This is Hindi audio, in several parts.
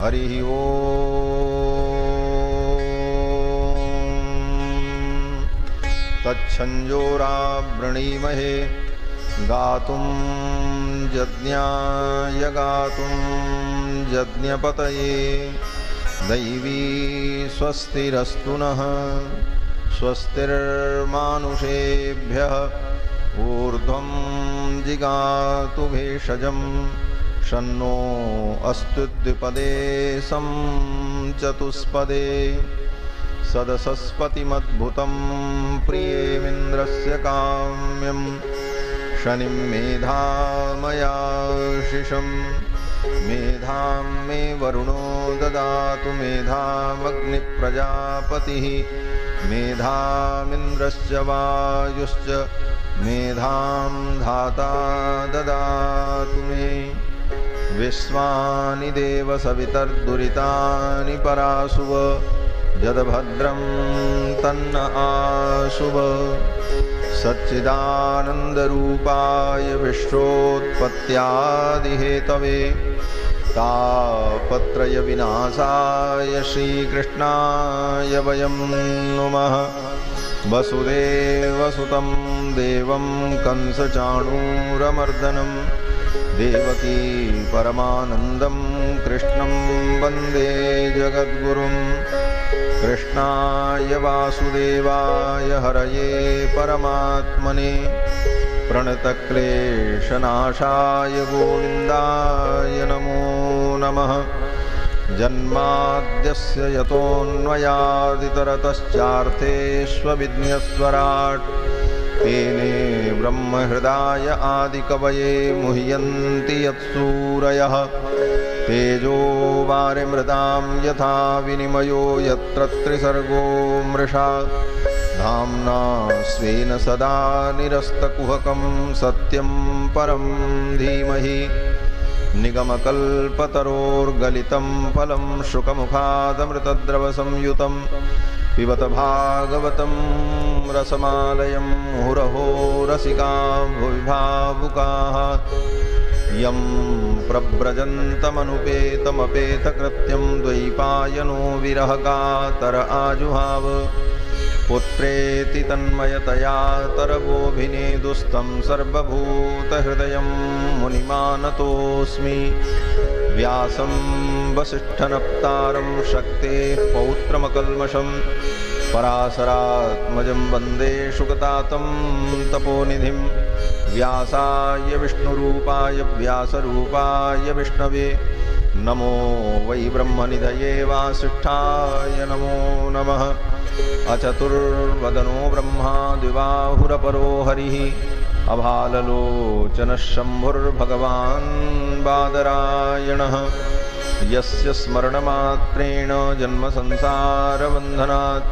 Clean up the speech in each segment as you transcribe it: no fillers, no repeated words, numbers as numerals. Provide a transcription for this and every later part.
हरि ओम तच्छंजोरावृणीमहे गातुं यज्ञाय गातुं यज्ञपतये दैवी स्वस्तिरस्तु नः स्वस्तिर्मानुषेभ्यः ऊर्ध्वं जिगातु भेषजम् शन्नो अस्तुद्विपदे सं चतुष्पदे सदसस्पतिमद्भुतं प्रियेमिन्द्रस्य काम्यं शनिं मेधामयाशिषं मेधां मे वरुणो ददातु मेधामग्निप्रजापतिः मेधामिन्द्रश्च वायुश्च मेधां धाता ददातु मे विश्वानि देव सवितर्दुरितानि पराशुव यद्भद्रं तन्न आशुव सच्चिदानन्दरूपाय विश्वोत्पत्त्यादिहेतवे तापत्रयविनाशाय श्रीकृष्णाय वयं नुमः वसुदेवसुतं देवं कंसचाणूरमर्दनं देवकी परमानन्दं कृष्णं वन्दे जगद्गुरुं कृष्णाय वासुदेवाय हरये परमात्मने प्रणतक्लेशनाशाय गोविन्दाय नमो नमः जन्माद्यस्य यतोऽन्वयादितरतश्चार्थेष्वभिज्ञस्वराट् तेने ब्रह्महृदाय आदिकवये मुह्यन्ति यत्सूरयः तेजो वारिमृतां यथा विनिमयो यत्र त्रिसर्गो मृषा धाम्ना स्वेन सदा निरस्तकुहकं सत्यं परं धीमहि निगमकल्पतरोर्गलितं फलं शुकमुखादमृतद्रवसंयुतं पिबत भागवतं रसमालयं मुहुरहो रसिका भुवि भावुकाः यं प्रव्रजन्तमनुपेतमपेतकृत्यं द्वैपायनो विरहकातर आजुहाव पुत्रेति तन्मयतया तरवोऽभिनेदुस्तं सर्वभूतहृदयं मुनिमानतोऽस्मि व्यासं वसिष्ठनप्तारं शक्तेः पौत्रमकल्मषं पराशरात्मजं वन्दे शुकतातं तपोनिधिं व्यासाय विष्णुरूपाय व्यासरूपाय विष्णवे नमो वै ब्रह्मनिधये वासिष्ठाय नमो नमः अचतुर्वदनो ब्रह्मा द्विबाहुरपरो हरिः अभाललोचनः शम्भुर्भगवान् बादरायणः यस्य स्मरणमात्रेण जन्मसंसारबन्धनात्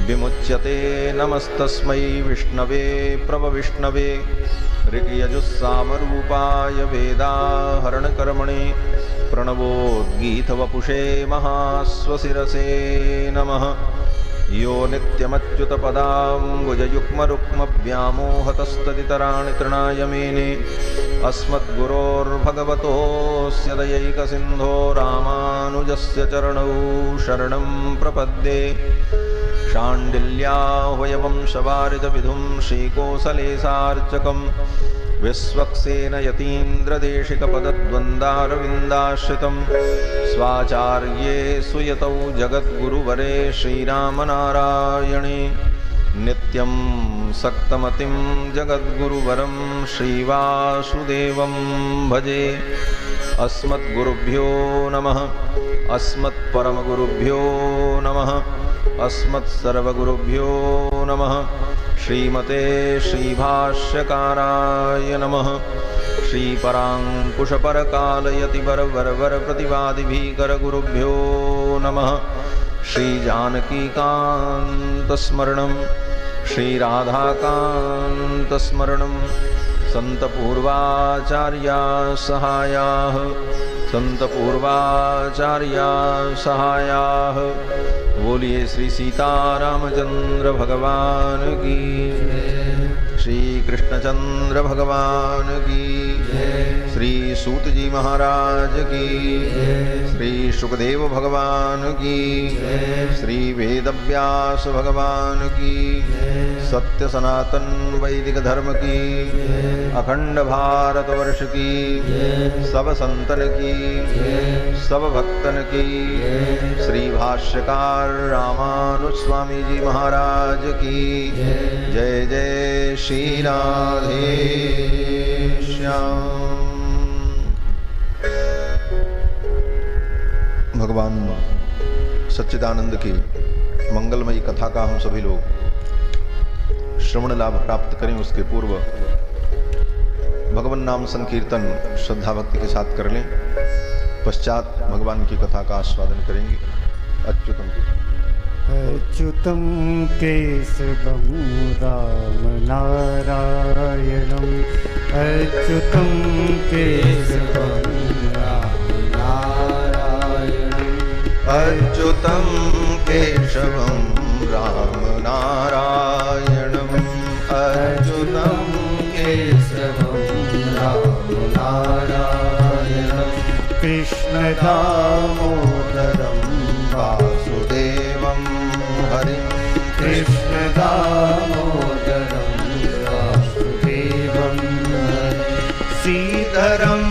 विमुच्यते नमस्तस्मै विष्णवे प्रभविष्णवे ऋग्यजुस्सामरूपाय वेदाहरणकर्मणे प्रणवोद्गीतवपुषे महास्वशिरसे नमः यो नित्यमच्युतपदाम्बुजयुग्मरुक्मव्यामोहतस्तदितराणि तृणाय मेने अस्मद्गुरोर्भगवतोऽस्य दयैकसिन्धो रामानुजस्य चरणौ शरणं प्रपद्ये शाण्डिल्याह्वयवंशवारितविधुं श्रीकोसलेशार्चकं विश्वक्सेन यतीन्द्रदेशिकपदद्वन्द्वारविन्दाश्रितं स्वाचार्ये सुयतौ जगद्गुरुवरे श्रीरामनारायणे नित्यं सक्तमतिं जगद्गुरुवरं श्रीवासुदेवं भजे अस्मद्गुरुभ्यो नमः अस्मत्परमगुरुभ्यो नमः अस्मत्सर्वगुरुभ्यो नमः श्रीमते श्रीभाष्यकाराय नमः श्रीपराङ्कुशपरकालयतिवरवरप्रतिवादिभीकरगुरुभ्यो नमः श्रीजानकीकान्तस्मरणं श्रीराधाकान्तस्मरणं सन्तपूर्वाचार्याः सहायाः सन्तपूर्वाचार्याः सहायाः बोलिए श्री सीतारामचंद्र भगवान की श्री कृष्णचंद्र भगवान की, श्री सूत जी महाराज की, श्री सुखदेव भगवान की, श्री वेदव्यास भगवान की, सत्य सनातन वैदिक धर्म की, अखंड भारतवर्ष की, सब संतन की, सब भक्तन की, श्री भाष्यकार रामानुज स्वामी जी महाराज की जय जय श्री राधे श्याम। भगवान सच्चिदानंद की मंगलमयी कथा का हम सभी लोग श्रवण लाभ प्राप्त करें, उसके पूर्व भगवान नाम संकीर्तन श्रद्धा भक्ति के साथ कर लें। पश्चात भगवान की कथा का आस्वादन करेंगे। अच्युतम अच्युतं केशवं राम नारायणं, अच्युतं केशवं राम नारायणं, अच्युतं केशवं राम नारायणं, अच्युतं केशवं राम नारायणं, कृष्ण दामोदरं वासुदेवं हरिं, कृष्ण दामोदरं वासुदेवं हरिं, श्रीधरं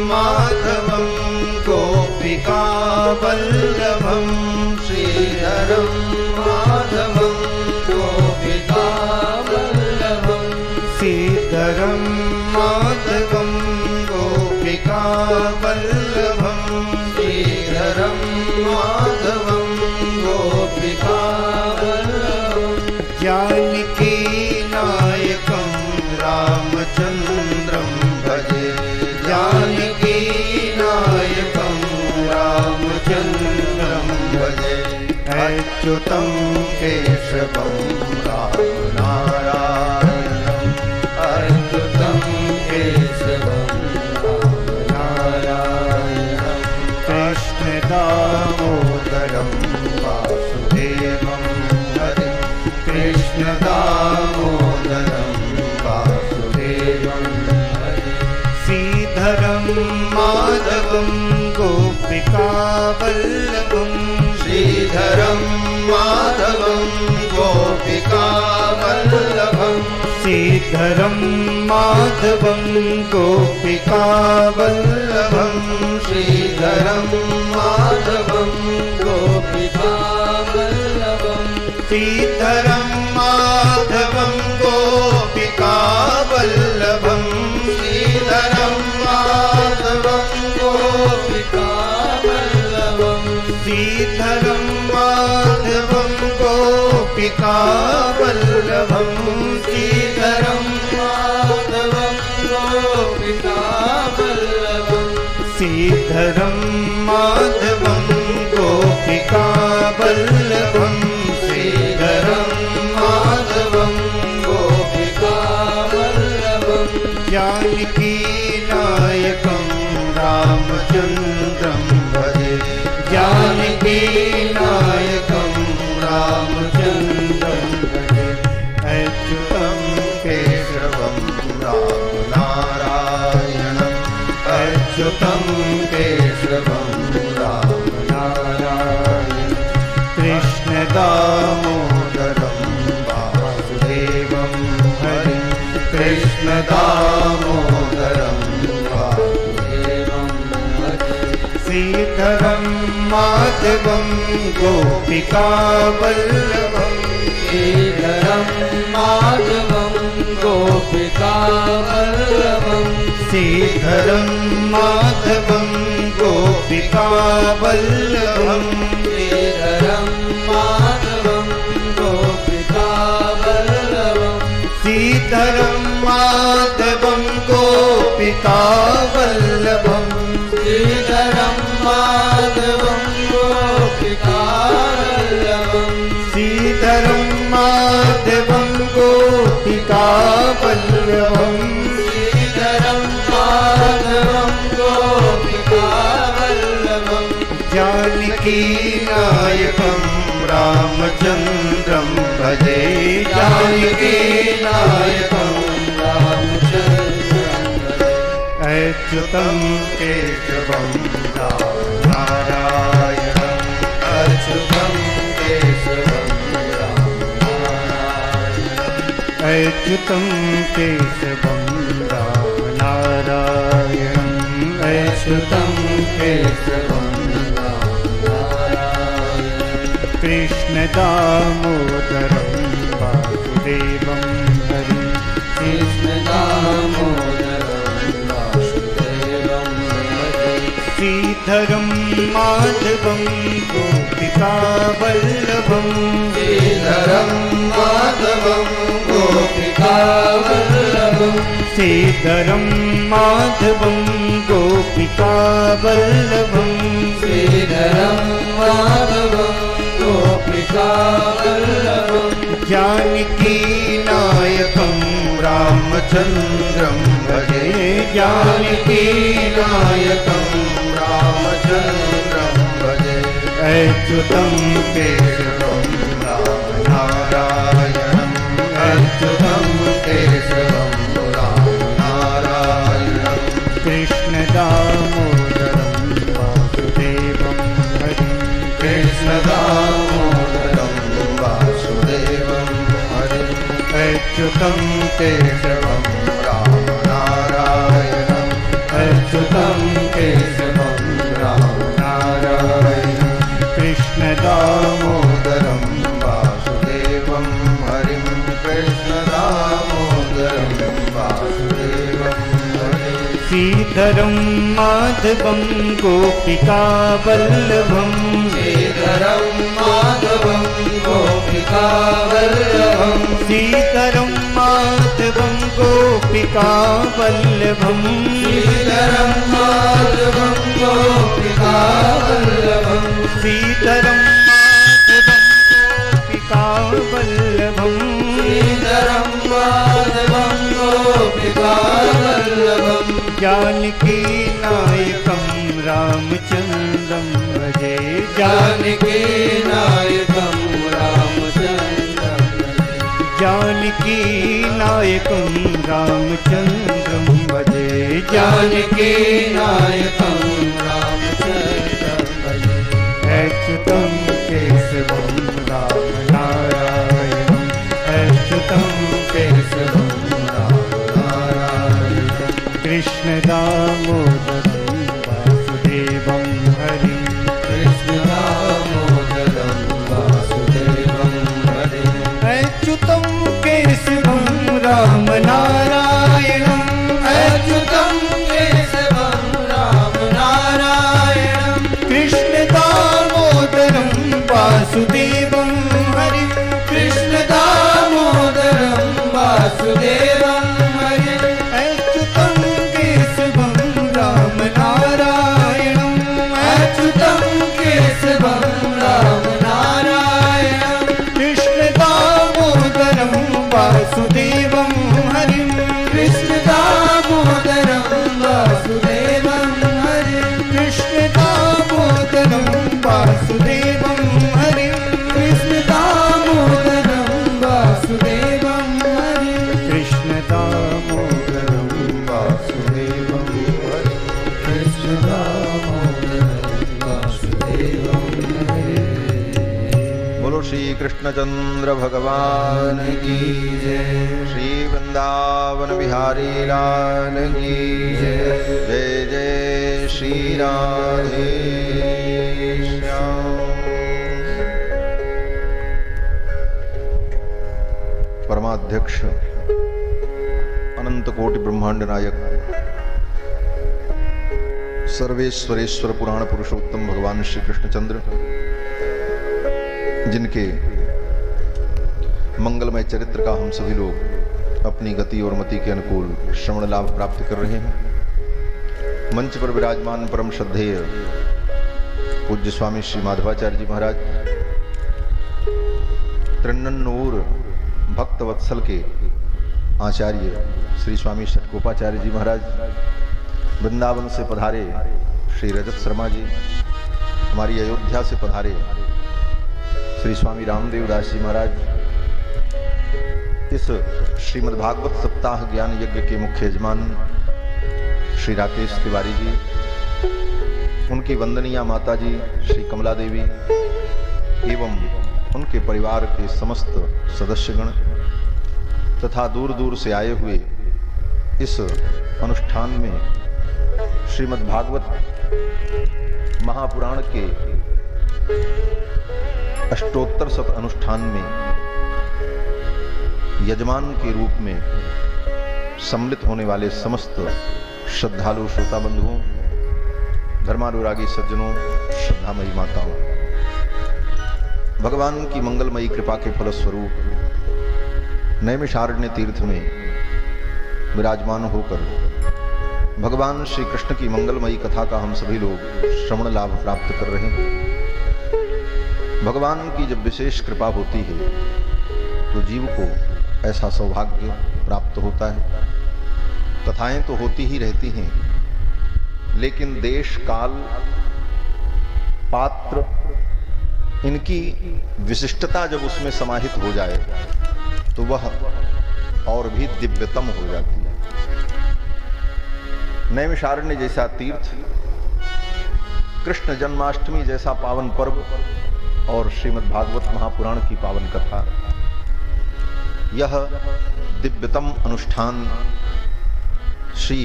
माधवं गोपिका वल्लभं, श्रीधरं माधवं गोपिका वल्लभं, श्रीधरं माधवं गोपिका वल्लभं, श्रीधरं माधवं गोपिका वल्लभं, जानकी नायकं रामचन्द्रं भजे, जानकी नायकं रामचन्द्रं भजे, अच्युतं केशवं राम नारायणं, अच्युतं केशवं राम नारायणं, कृष्ण दामोदरं वासुदेवं हरिं, कृष्ण दामोदरं वासुदेवं हरिं, श्रीधरं माधवं गोपिका वल्लभं, श्रीधरं माधवं गोपिका वल्लभं, श्रीधरं माधवं गोपिका वल्लभं, श्रीधरं माधवं गोपिका वल्लभं, श्रीधरं माधवं गोपिका वल्लभं, श्रीधरं माधवं गोपिका वल्लभं, श्रीधरं माधवं गोपिका वल्लभं, श्रीधरं माधवं गोपिका वल्लभं, श्रीधरं माधवं गोपिका वल्लभं, श्रीधरं माधवं गोपिका वल्लभं, जानकी नायकं रामचन्द्रं भजे, जानकी नायकं रामचन्द्रं भजे, अच्युतं केशवं राम नारायणं, अच्युतं केशवं राम नारायणं, कृष्ण दामोदरं वासुदेवं हरिं, कृष्ण दामोदरं वासुदेवं हरिं, श्रीधरं माधवं गोपिका वल्लभं, श्रीधरं माधवं गोपिका वल्लभं, श्रीधरं माधवं गोपिका वल्लभं, श्रीधरं माधवं गोपिका वल्लभं, श्रीधरं माधवं गोपिका वल्लभं, श्रीधरं माधवं गोपिका वल्लभं, श्रीधरं माधवं गोपिका वल्लभं, श्रीधरं माधवं गोपिका वल्लभं, जानकी नायकं रामचन्द्रं भजे, जानकी नायकं अच्युतं केशवं नारायणं अच्युतं केशवं अच्युतं केशवं नारायणं अच्युतं केशवं कृष्ण दामोदरं वासुदेवं हरिं कृष्ण दामोदरं वासुदेवं हरिं श्रीधरं माधवं गोपिकावल्लभं श्रीधरं माधवं गोपिकावल्लभं श्रीधरं माधवं गोपिकावल्लभं श्रीधरं माधवं गोपिकावल्लभं जानकी नायकं रामचन्द्रं भजे जानकी नायकं रामचन्द्रं भजे अच्युतं केशवं नारायणं अच्युतं केशवं नारायणं कृष्ण दामोदरं वासुदेवं हरिं कृष्ण दामोदरं वासुदेवं हरिं अच्युतं केशवं रामनारायणं अच्युतं केशवं रामनारायणं कृष्ण दामोदरं वासुदेवं हरिं कृष्ण दामोदरं वासुदेवं हरिं श्रीधरं माधवं गोपिकावल्लभं श्रीधरं माधवं गोपिकावल्लभं श्रीधरं माधवं गोपिकावल्लभं श्रीधरं माधवं गोपिकावल्लभं श्रीधरं माधवं गोपिकावल्लभं श्रीधरं माधवं गोपिकावल्लभं जानकी नायकं रामचन्द्रं भजे जानकी नायकं रामचन्द्रं जानकी नायकं रामचन्द्रं भजे जानकी नायकं रामचन्द्रं भजे अच्युतं केशवं रामनारायणं अच्युतं केशवं रामनारायणं कृष्ण दामोदरं वासुदेवं हरिं कृष्ण दामोदरं वासुदेवं हरिं अच्युतं केशवं रामनारायणं अच्युतं केशवं रामनारायणं कृष्ण दामोदरं वासुदेवं हरिं कृष्ण दामोदरं वासुदेवं हरिं अच्युतं केशवं रामनारायणं अच्युतं केशवं रामनारायणं कृष्ण दामोदरं वासुदेवं हरिं कृष्ण दामोदरं वासुदेवं हरिं कृष्ण दामोदरं वासुदेवं हरिं कृष्ण दामोदरं वासुदेवं हरिं कृष्ण दामोदरं वासुदेवं हरिं कृष्ण दामोदरं वासुदेवं हरिं बोलो श्री कृष्णचंद्र भगवान की जय। श्री वृंदावन बिहारी लाल की जय। जय जय श्री राधे श्याम। परमाध्यक्ष अनंत कोटि ब्रह्मांड नायक सर्वेश्वरेश्वर पुराण पुरुषोत्तम भगवान श्री कृष्णचंद्र, जिनके मंगलमय चरित्र का हम सभी लोग अपनी गति और मति के अनुकूल श्रवण लाभ प्राप्त कर रहे हैं। मंच पर विराजमान परम श्रद्धेय पूज्य स्वामी श्री माधवाचार्य जी महाराज, त्रिनन्नूर भक्त वत्सल के आचार्य श्री स्वामी षटकोपाचार्य जी महाराज, वृंदावन से पधारे श्री रजत शर्मा जी, हमारी अयोध्या से पधारे श्री स्वामी रामदेव दास जी महाराज, इस श्रीमद् भागवत सप्ताह ज्ञान यज्ञ के मुख्य यजमान श्री राकेश तिवारी जी, उनकी वंदनीय माता जी श्री कमला देवी एवं उनके परिवार के समस्त सदस्यगण तथा दूर दूर से आए हुए इस अनुष्ठान में श्रीमद् भागवत महापुराण के अष्टोत्तर शत अनुष्ठान में यजमान के रूप में सम्मिलित होने वाले समस्त श्रद्धालु श्रोता बंधुओं, धर्मानुरागी सज्जनों, श्रद्धामयी माताओं, भगवान की मंगलमयी कृपा के फलस्वरूप नैमिषारण्य तीर्थ में विराजमान होकर भगवान श्री कृष्ण की मंगलमयी कथा का हम सभी लोग श्रवण लाभ प्राप्त कर रहे हैं। भगवान की जब विशेष कृपा होती है तो जीव को ऐसा सौभाग्य प्राप्त होता है। कथाएं तो होती ही रहती हैं, लेकिन देश काल पात्र इनकी विशिष्टता जब उसमें समाहित हो जाए तो वह और भी दिव्यतम हो जाती है। नैमिषारण्य जैसा तीर्थ, कृष्ण जन्माष्टमी जैसा पावन पर्व और श्रीमद् भागवत महापुराण की पावन कथा, यह दिव्यतम अनुष्ठान श्री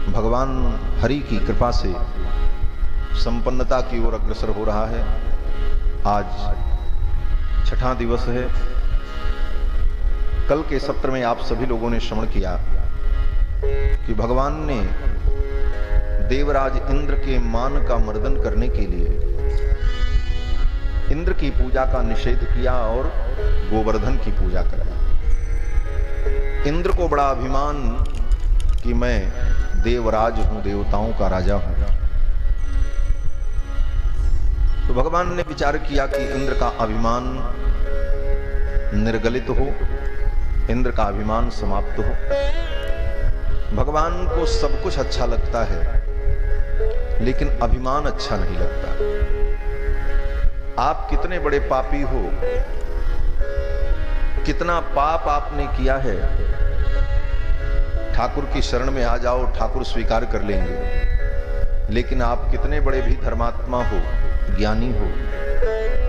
भगवान हरि की कृपा से संपन्नता की ओर अग्रसर हो रहा है। आज छठा दिवस है। कल के सत्र में आप सभी लोगों ने श्रवण किया कि भगवान ने देवराज इंद्र के मान का मर्दन करने के लिए इंद्र की पूजा का निषेध किया और गोवर्धन की पूजा कराई। इंद्र को बड़ा अभिमान कि मैं देवराज हूं, देवताओं का राजा हूं। तो भगवान ने विचार किया कि इंद्र का अभिमान निर्गलित हो, इंद्र का अभिमान समाप्त हो। भगवान को सब कुछ अच्छा लगता है, लेकिन अभिमान अच्छा नहीं लगता। आप कितने बड़े पापी हो, कितना पाप आपने किया है, ठाकुर की शरण में आ जाओ, ठाकुर स्वीकार कर लेंगे। लेकिन आप कितने बड़े भी धर्मात्मा हो, ज्ञानी हो,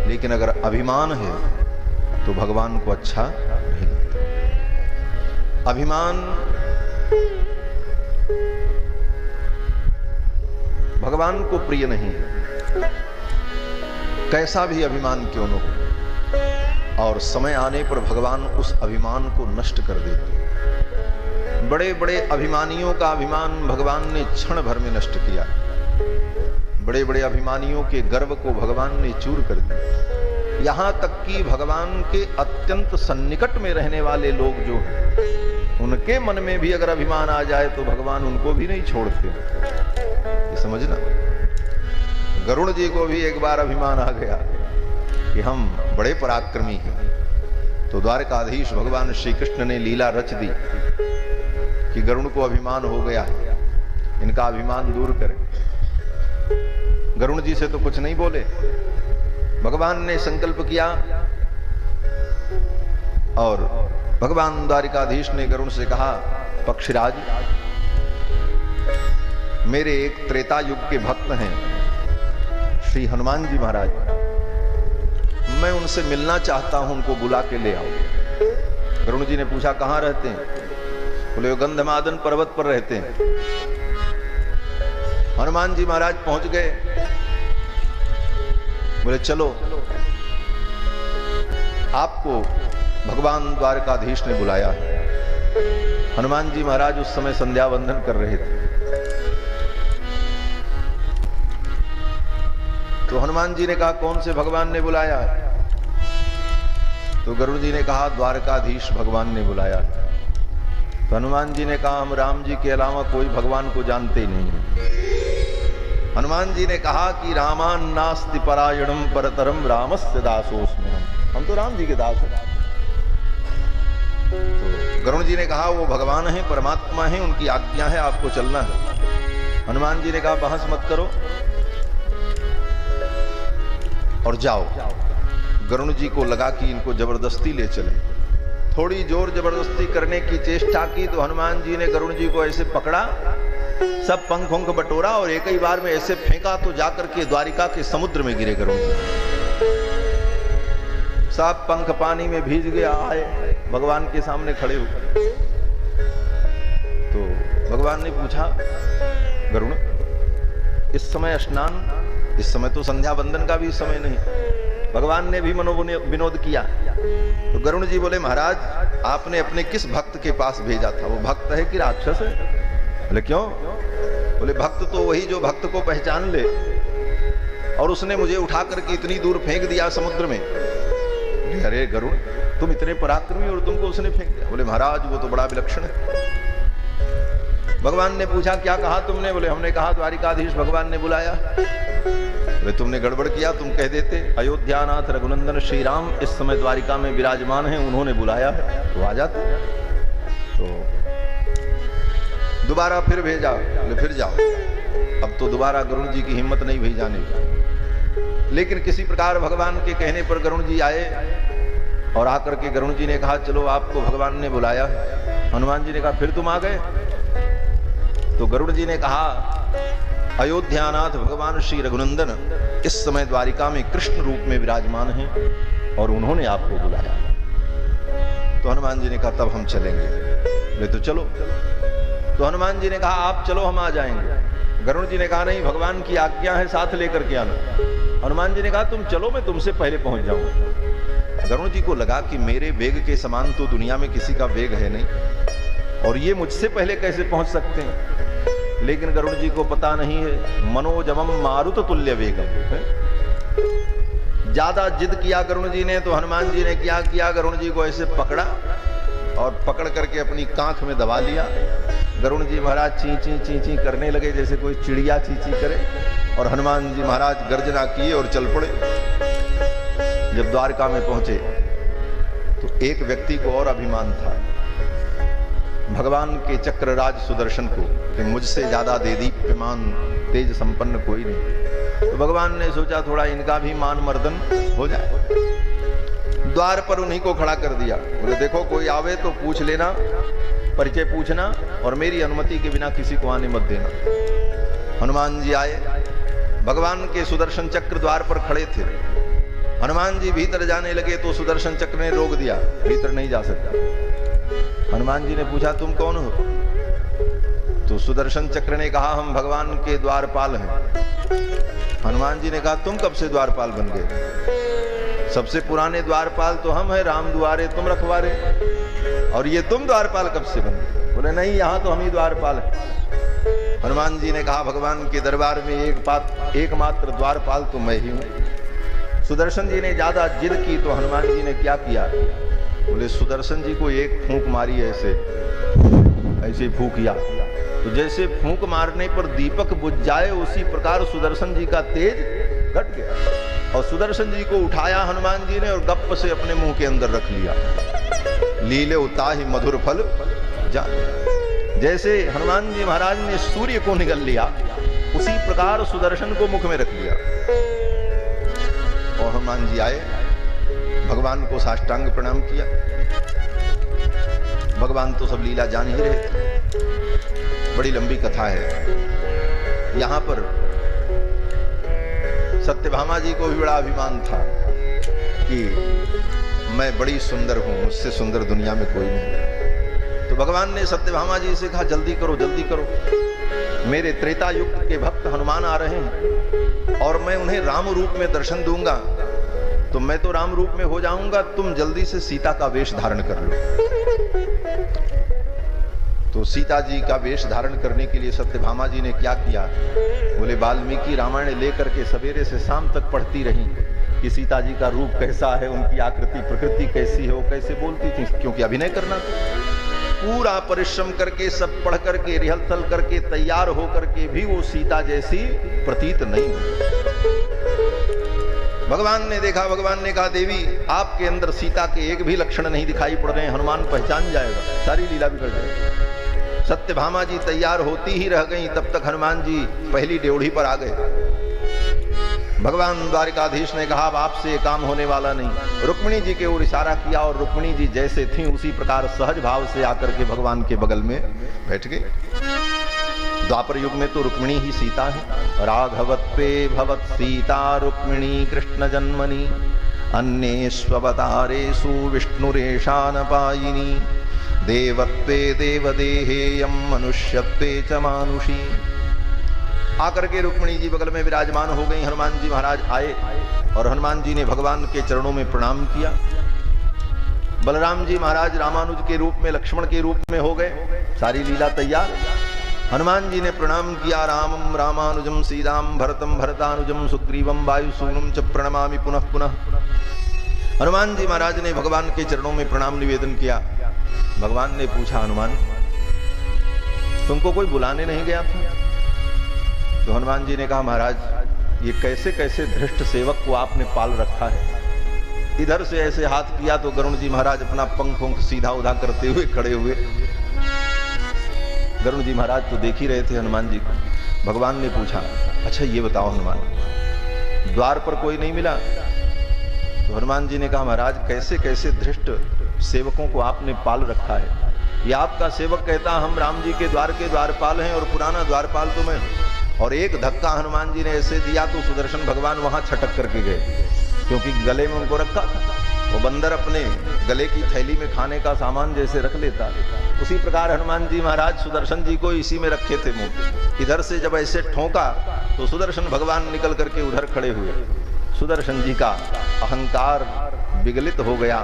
लेकिन अगर अभिमान है तो भगवान को अच्छा नहीं लगता। अभिमान भगवान को प्रिय नहीं है, कैसा भी अभिमान क्यों न हो। और समय आने पर भगवान उस अभिमान को नष्ट कर देते। बड़े बड़े अभिमानियों का अभिमान भगवान ने क्षण भर में नष्ट किया। बड़े बड़े अभिमानियों के गर्व को भगवान ने चूर कर दिया। यहां तक कि भगवान के अत्यंत सन्निकट में रहने वाले लोग जो हैं, उनके मन में भी अगर अभिमान आ जाए तो भगवान उनको भी नहीं छोड़ते। ये समझना, गरुड़ जी को भी एक बार अभिमान आ गया कि हम बड़े पराक्रमी हैं। तो द्वारकाधीश भगवान श्री कृष्ण ने लीला रच दी कि गरुड़ को अभिमान हो गया, इनका अभिमान दूर करें। गरुड़ जी से तो कुछ नहीं बोले। भगवान ने संकल्प किया और भगवान द्वारिकाधीश ने गरुड़ से कहा, पक्षीराज, मेरे एक त्रेता युग के भक्त हैं श्री हनुमान जी महाराज, मैं उनसे मिलना चाहता हूं, उनको बुला के ले आओ। गरुड़ जी ने पूछा, कहां रहते हैं? बोले, गंधमादन पर्वत पर रहते हैं। हनुमान जी महाराज पहुंच गए। बोले, चलो, आपको भगवान द्वारकाधीश ने बुलाया है। हनुमान जी महाराज उस समय संध्या वंदन कर रहे थे। तो हनुमान जी ने कहा, कौन से भगवान ने बुलाया है? तो गरुड़ जी ने कहा, द्वारकाधीश भगवान ने बुलाया है। तो हनुमान जी ने कहा, हम राम जी के अलावा कोई भगवान को जानते ही नहीं हैं। हनुमान जी ने कहा कि रामान नास्ति परायणम परतरम रामस्य दासोस्मि, हम तो राम जी के दास हैं। तो गरुड़ जी ने कहा, वो भगवान हैं, परमात्मा हैं, उनकी आज्ञा है, आपको चलना है। हनुमान जी ने कहा, बहस मत करो और जाओ। गरुड़ जी को लगा कि इनको जबरदस्ती ले चले। थोड़ी जोर जबरदस्ती करने की चेष्टा की तो हनुमान जी ने गरुड़ जी को ऐसे पकड़ा सब पंख उंख बटोरा और एक ही बार में ऐसे फेंका तो जाकर के द्वारिका के समुद्र में गिरे गरुड़ जी। सब पंख पानी में भीज गया, आए भगवान के सामने खड़े हो। तो भगवान ने पूछा, गरुड़ इस समय स्नान, इस समय तो संध्या वंदन का भी समय नहीं। भगवान ने भी मनोविनोद किया। तो गरुड़ जी बोले, महाराज आपने अपने किस भक्त के पास भेजा था? वो भक्त है कि राक्षस है? बोले क्यों? बोले भक्त तो वही जो भक्त को पहचान ले, और उसने मुझे उठा करके इतनी दूर फेंक दिया समुद्र में। अरे गरुड़ तुम इतने पराक्रमी और तुमको उसने फेंक दिया? बोले महाराज वो तो बड़ा विलक्षण है। भगवान ने पूछा, क्या कहा तुमने? बोले हमने कहा द्वारिकाधीश भगवान ने बुलाया। बोले तुमने गड़बड़ किया, तुम कह देते अयोध्यानाथ रघुनंदन श्री राम इस समय द्वारिका में विराजमान हैं, उन्होंने बुलाया तो आ जाते। तो दोबारा फिर भेजा। बोले फिर जाओ। अब तो दोबारा गरुड़ जी की हिम्मत नहीं हुई जाने की, लेकिन किसी प्रकार भगवान के कहने पर गरुड़ जी आए और आकर के गरुड़ जी ने कहा, चलो आपको भगवान ने बुलाया। हनुमान जी ने कहा, फिर तुम आ गए? तो गरुड़ जी ने कहा, अयोध्यानाथ भगवान श्री रघुनंदन इस समय द्वारिका में कृष्ण रूप में विराजमान हैं और उन्होंने आपको बुलाया। तो हनुमान जी ने कहा, तब हम चलेंगे। बोले तो चलो। तो हनुमान जी ने कहा, आप चलो हम आ जाएंगे। गरुड़ जी ने कहा, नहीं भगवान की आज्ञा है, साथ लेकर के आना। हनुमान जी ने कहा, तुम चलो मैं तुमसे पहले पहुंच जाऊंगा। गरुड़ जी को लगा कि मेरे वेग के समान तो दुनिया में किसी का वेग है नहीं, और ये मुझसे पहले कैसे पहुंच सकते हैं। लेकिन गरुड़ जी को पता नहीं है, मनोजमम मारुत तुल्य वेगम। ज्यादा जिद किया गरुड़ जी ने, तो हनुमान जी ने क्या किया, गरुड़ जी को ऐसे पकड़ा और पकड़ करके अपनी कांख में दबा लिया। गरुड़ जी महाराज ची ची ची ची करने लगे, जैसे कोई चिड़िया ची ची करे, और हनुमान जी महाराज गर्जना किए और चल पड़े। जब द्वारका में पहुंचे तो एक व्यक्ति को और अभिमान था, भगवान के चक्रराज सुदर्शन को, कि मुझसे ज्यादा देदीप्यमान तेज संपन्न कोई नहीं। तो भगवान ने सोचा थोड़ा इनका भी मान मर्दन हो जाए। द्वार पर उन्हीं को खड़ा कर दिया। बोले देखो कोई आवे तो पूछ लेना, परिचय पूछना, और मेरी अनुमति के बिना किसी को आने मत देना। हनुमान जी आए, भगवान के सुदर्शन चक्र द्वार पर खड़े थे। हनुमान जी भीतर जाने लगे तो सुदर्शन चक्र ने रोक दिया, भीतर नहीं जा सकता। हनुमान जी ने पूछा, तुम कौन हो? तो सुदर्शन चक्र ने कहा, हम भगवान के द्वारपाल हैं। हनुमान जी ने कहा, तुम कब से द्वारपाल बन गए? सबसे पुराने द्वारपाल तो हम हैं, राम द्वारे तुम रखवारे, और ये तुम द्वारपाल कब से बन गए? बोले नहीं, यहाँ तो हम ही द्वारपाल हैं। हनुमान जी ने कहा, भगवान के दरबार में एकमात्र द्वारपाल तो मैं ही हूँ। सुदर्शन जी ने ज्यादा जिद की तो हनुमान जी ने क्या किया, बोले सुदर्शन जी को एक फूंक मारी, ऐसे फूंकिया, तो जैसे फूंक मारने पर दीपक बुझ जाए उसी प्रकार सुदर्शन जी का तेज घट गया, और सुदर्शन जी को उठाया हनुमान जी ने और गप्प से अपने मुंह के अंदर रख लिया। लीले उताहि मधुर फल जान। जैसे हनुमान जी महाराज ने सूर्य को निगल लिया, उसी प्रकार सुदर्शन को मुख में रख लिया। और हनुमान जी आए, भगवान को साष्टांग प्रणाम किया। भगवान तो सब लीला जान ही रहे थे। बड़ी लंबी कथा है। यहां पर सत्यभामा जी को भी बड़ा अभिमान था कि मैं बड़ी सुंदर हूं, मुझसे सुंदर दुनिया में कोई नहीं। तो भगवान ने सत्यभामा जी से कहा, जल्दी करो जल्दी करो, मेरे त्रेता युग के भक्त हनुमान आ रहे हैं और मैं उन्हें राम रूप में दर्शन दूंगा, तो मैं तो राम रूप में हो जाऊंगा, तुम जल्दी से सीता का वेश धारण कर लो। तो सीता जी का वेश धारण करने के लिए सत्यभामा जी ने क्या किया, बोले वाल्मीकि रामायण लेकर के सवेरे से शाम तक पढ़ती रही कि सीता जी का रूप कैसा है, उनकी आकृति प्रकृति कैसी है, वो कैसे बोलती थी, क्योंकि अभिनय करना था। पूरा परिश्रम करके सब पढ़ करके रिहर्सल करके तैयार हो करके भी वो सीता जैसी प्रतीत नहीं हुई। भगवान ने देखा, भगवान ने कहा, देवी आपके अंदर सीता के एक भी लक्षण नहीं दिखाई पड़ रहे हैं, हनुमान पहचान जाएगा, सारी लीला बिगड़ जाएगी। सत्यभामा जी तैयार होती ही रह गई, तब तक हनुमान जी पहली ड्योढ़ी पर आ गए। भगवान द्वारिकाधीश ने कहा, अब आपसे काम होने वाला नहीं। रुक्मिणी जी के ओर इशारा किया और रुक्मिणी जी जैसे थी उसी प्रकार सहज भाव से आकर के भगवान के बगल में बैठ गए। द्वापर युग में तो रुक्मिणी ही सीता है। राघवत्वे भवत सीता रुक्मिणी कृष्ण जन्मनि, अन्येष्वतारेषु विष्णुरेशान पायिनी, देवत्वे देवदेहेयम मनुष्यत्वे च मानुषी। आकर के रुक्मिणी जी बगल में विराजमान हो गई। हनुमान जी महाराज आए और हनुमान जी ने भगवान के चरणों में प्रणाम किया। बलराम जी महाराज रामानुज के रूप में, लक्ष्मण के रूप में हो गए। सारी लीला तैयार। हनुमान जी ने प्रणाम किया। रामम रामानुजम सीताम भरतम भरतानुजम सुग्रीवम वायुसूनुम च प्रणमामि पुनः पुनः। हनुमान जी महाराज ने भगवान के चरणों में प्रणाम निवेदन किया। भगवान ने पूछा, हनुमान तुमको कोई बुलाने नहीं गया था? तो हनुमान जी ने कहा, महाराज ये कैसे कैसे धृष्ट सेवक को आपने पाल रखा है। इधर से ऐसे हाथ किया तो गरुण जी महाराज अपना पंख सीधा उधा करते हुए खड़े हुए। गरुण जी महाराज तो देख ही रहे थे हनुमान जी को। भगवान ने पूछा, अच्छा ये बताओ हनुमान, द्वार पर कोई नहीं मिला? तो हनुमान जी ने कहा, महाराज कैसे कैसे धृष्ट सेवकों को आपने पाल रखा है। ये आपका सेवक कहता हम राम जी के द्वारपाल हैं और पुराना द्वारपाल तो मैं हूं। और एक धक्का हनुमान जी ने ऐसे दिया तो सुदर्शन भगवान वहां छटक करके गए, क्योंकि गले में उनको रखा था। वो बंदर अपने गले की थैली में खाने का सामान जैसे रख लेता, उसी प्रकार हनुमान जी महाराज सुदर्शन जी को इसी में रखे थे मुंह। इधर से जब ऐसे ठोंका तो सुदर्शन भगवान निकल करके उधर खड़े हुए। सुदर्शन जी का अहंकार विगलित हो गया।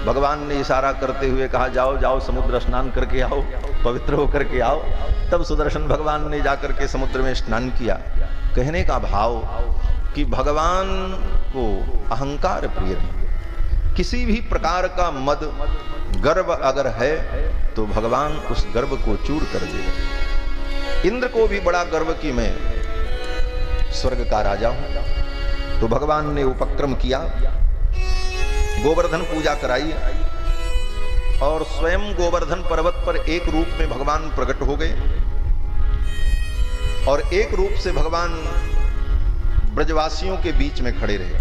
भगवान ने इशारा करते हुए कहा, जाओ जाओ समुद्र स्नान करके आओ, पवित्र होकर के आओ। तब सुदर्शन भगवान ने जाकर के समुद्र में स्नान किया। कहने का भाव कि भगवान को अहंकार प्रिय नहीं। किसी भी प्रकार का मद गर्व अगर है तो भगवान उस गर्व को चूर कर दे। इंद्र को भी बड़ा गर्व कि मैं स्वर्ग का राजा हूं, तो भगवान ने उपक्रम किया, गोवर्धन पूजा कराई और स्वयं गोवर्धन पर्वत पर एक रूप में भगवान प्रकट हो गए और एक रूप से भगवान ब्रजवासियों के बीच में खड़े रहे।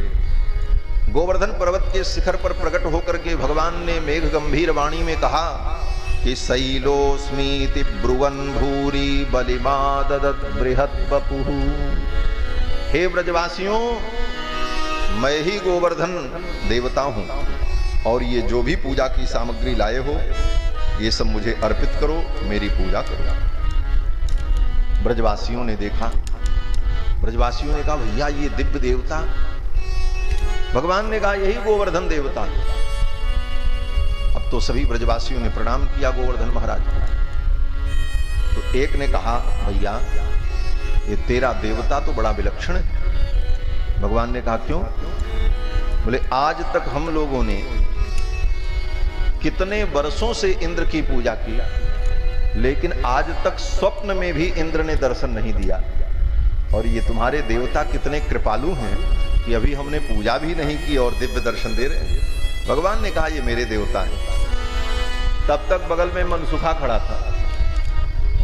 गोवर्धन पर्वत के शिखर पर प्रकट होकर के भगवान ने मेघ गंभीर वाणी में कहा कि शैलोस्मीति ब्रुवन् भूरि बलिमा ददत् बृहत् वपुः। हे ब्रजवासियों, मैं ही गोवर्धन देवता हूं और ये जो भी पूजा की सामग्री लाए हो ये सब मुझे अर्पित करो, मेरी पूजा करो। ब्रजवासियों ने देखा, ब्रजवासियों ने कहा, भैया ये दिव्य देवता। भगवान ने कहा, यही गोवर्धन देवता। अब तो सभी ब्रजवासियों ने प्रणाम किया गोवर्धन महाराज। तो एक ने कहा, भैया ये तेरा देवता तो बड़ा विलक्षण है। भगवान ने कहा, क्यों? बोले, आज तक हम लोगों ने कितने वर्षों से इंद्र की पूजा की, लेकिन आज तक स्वप्न में भी इंद्र ने दर्शन नहीं दिया। और ये तुम्हारे देवता कितने कृपालु हैं कि अभी हमने पूजा भी नहीं की और दिव्य दर्शन दे रहे हैं। भगवान ने कहा, ये मेरे देवता हैं। तब तक बगल में मनसुखा खड़ा था।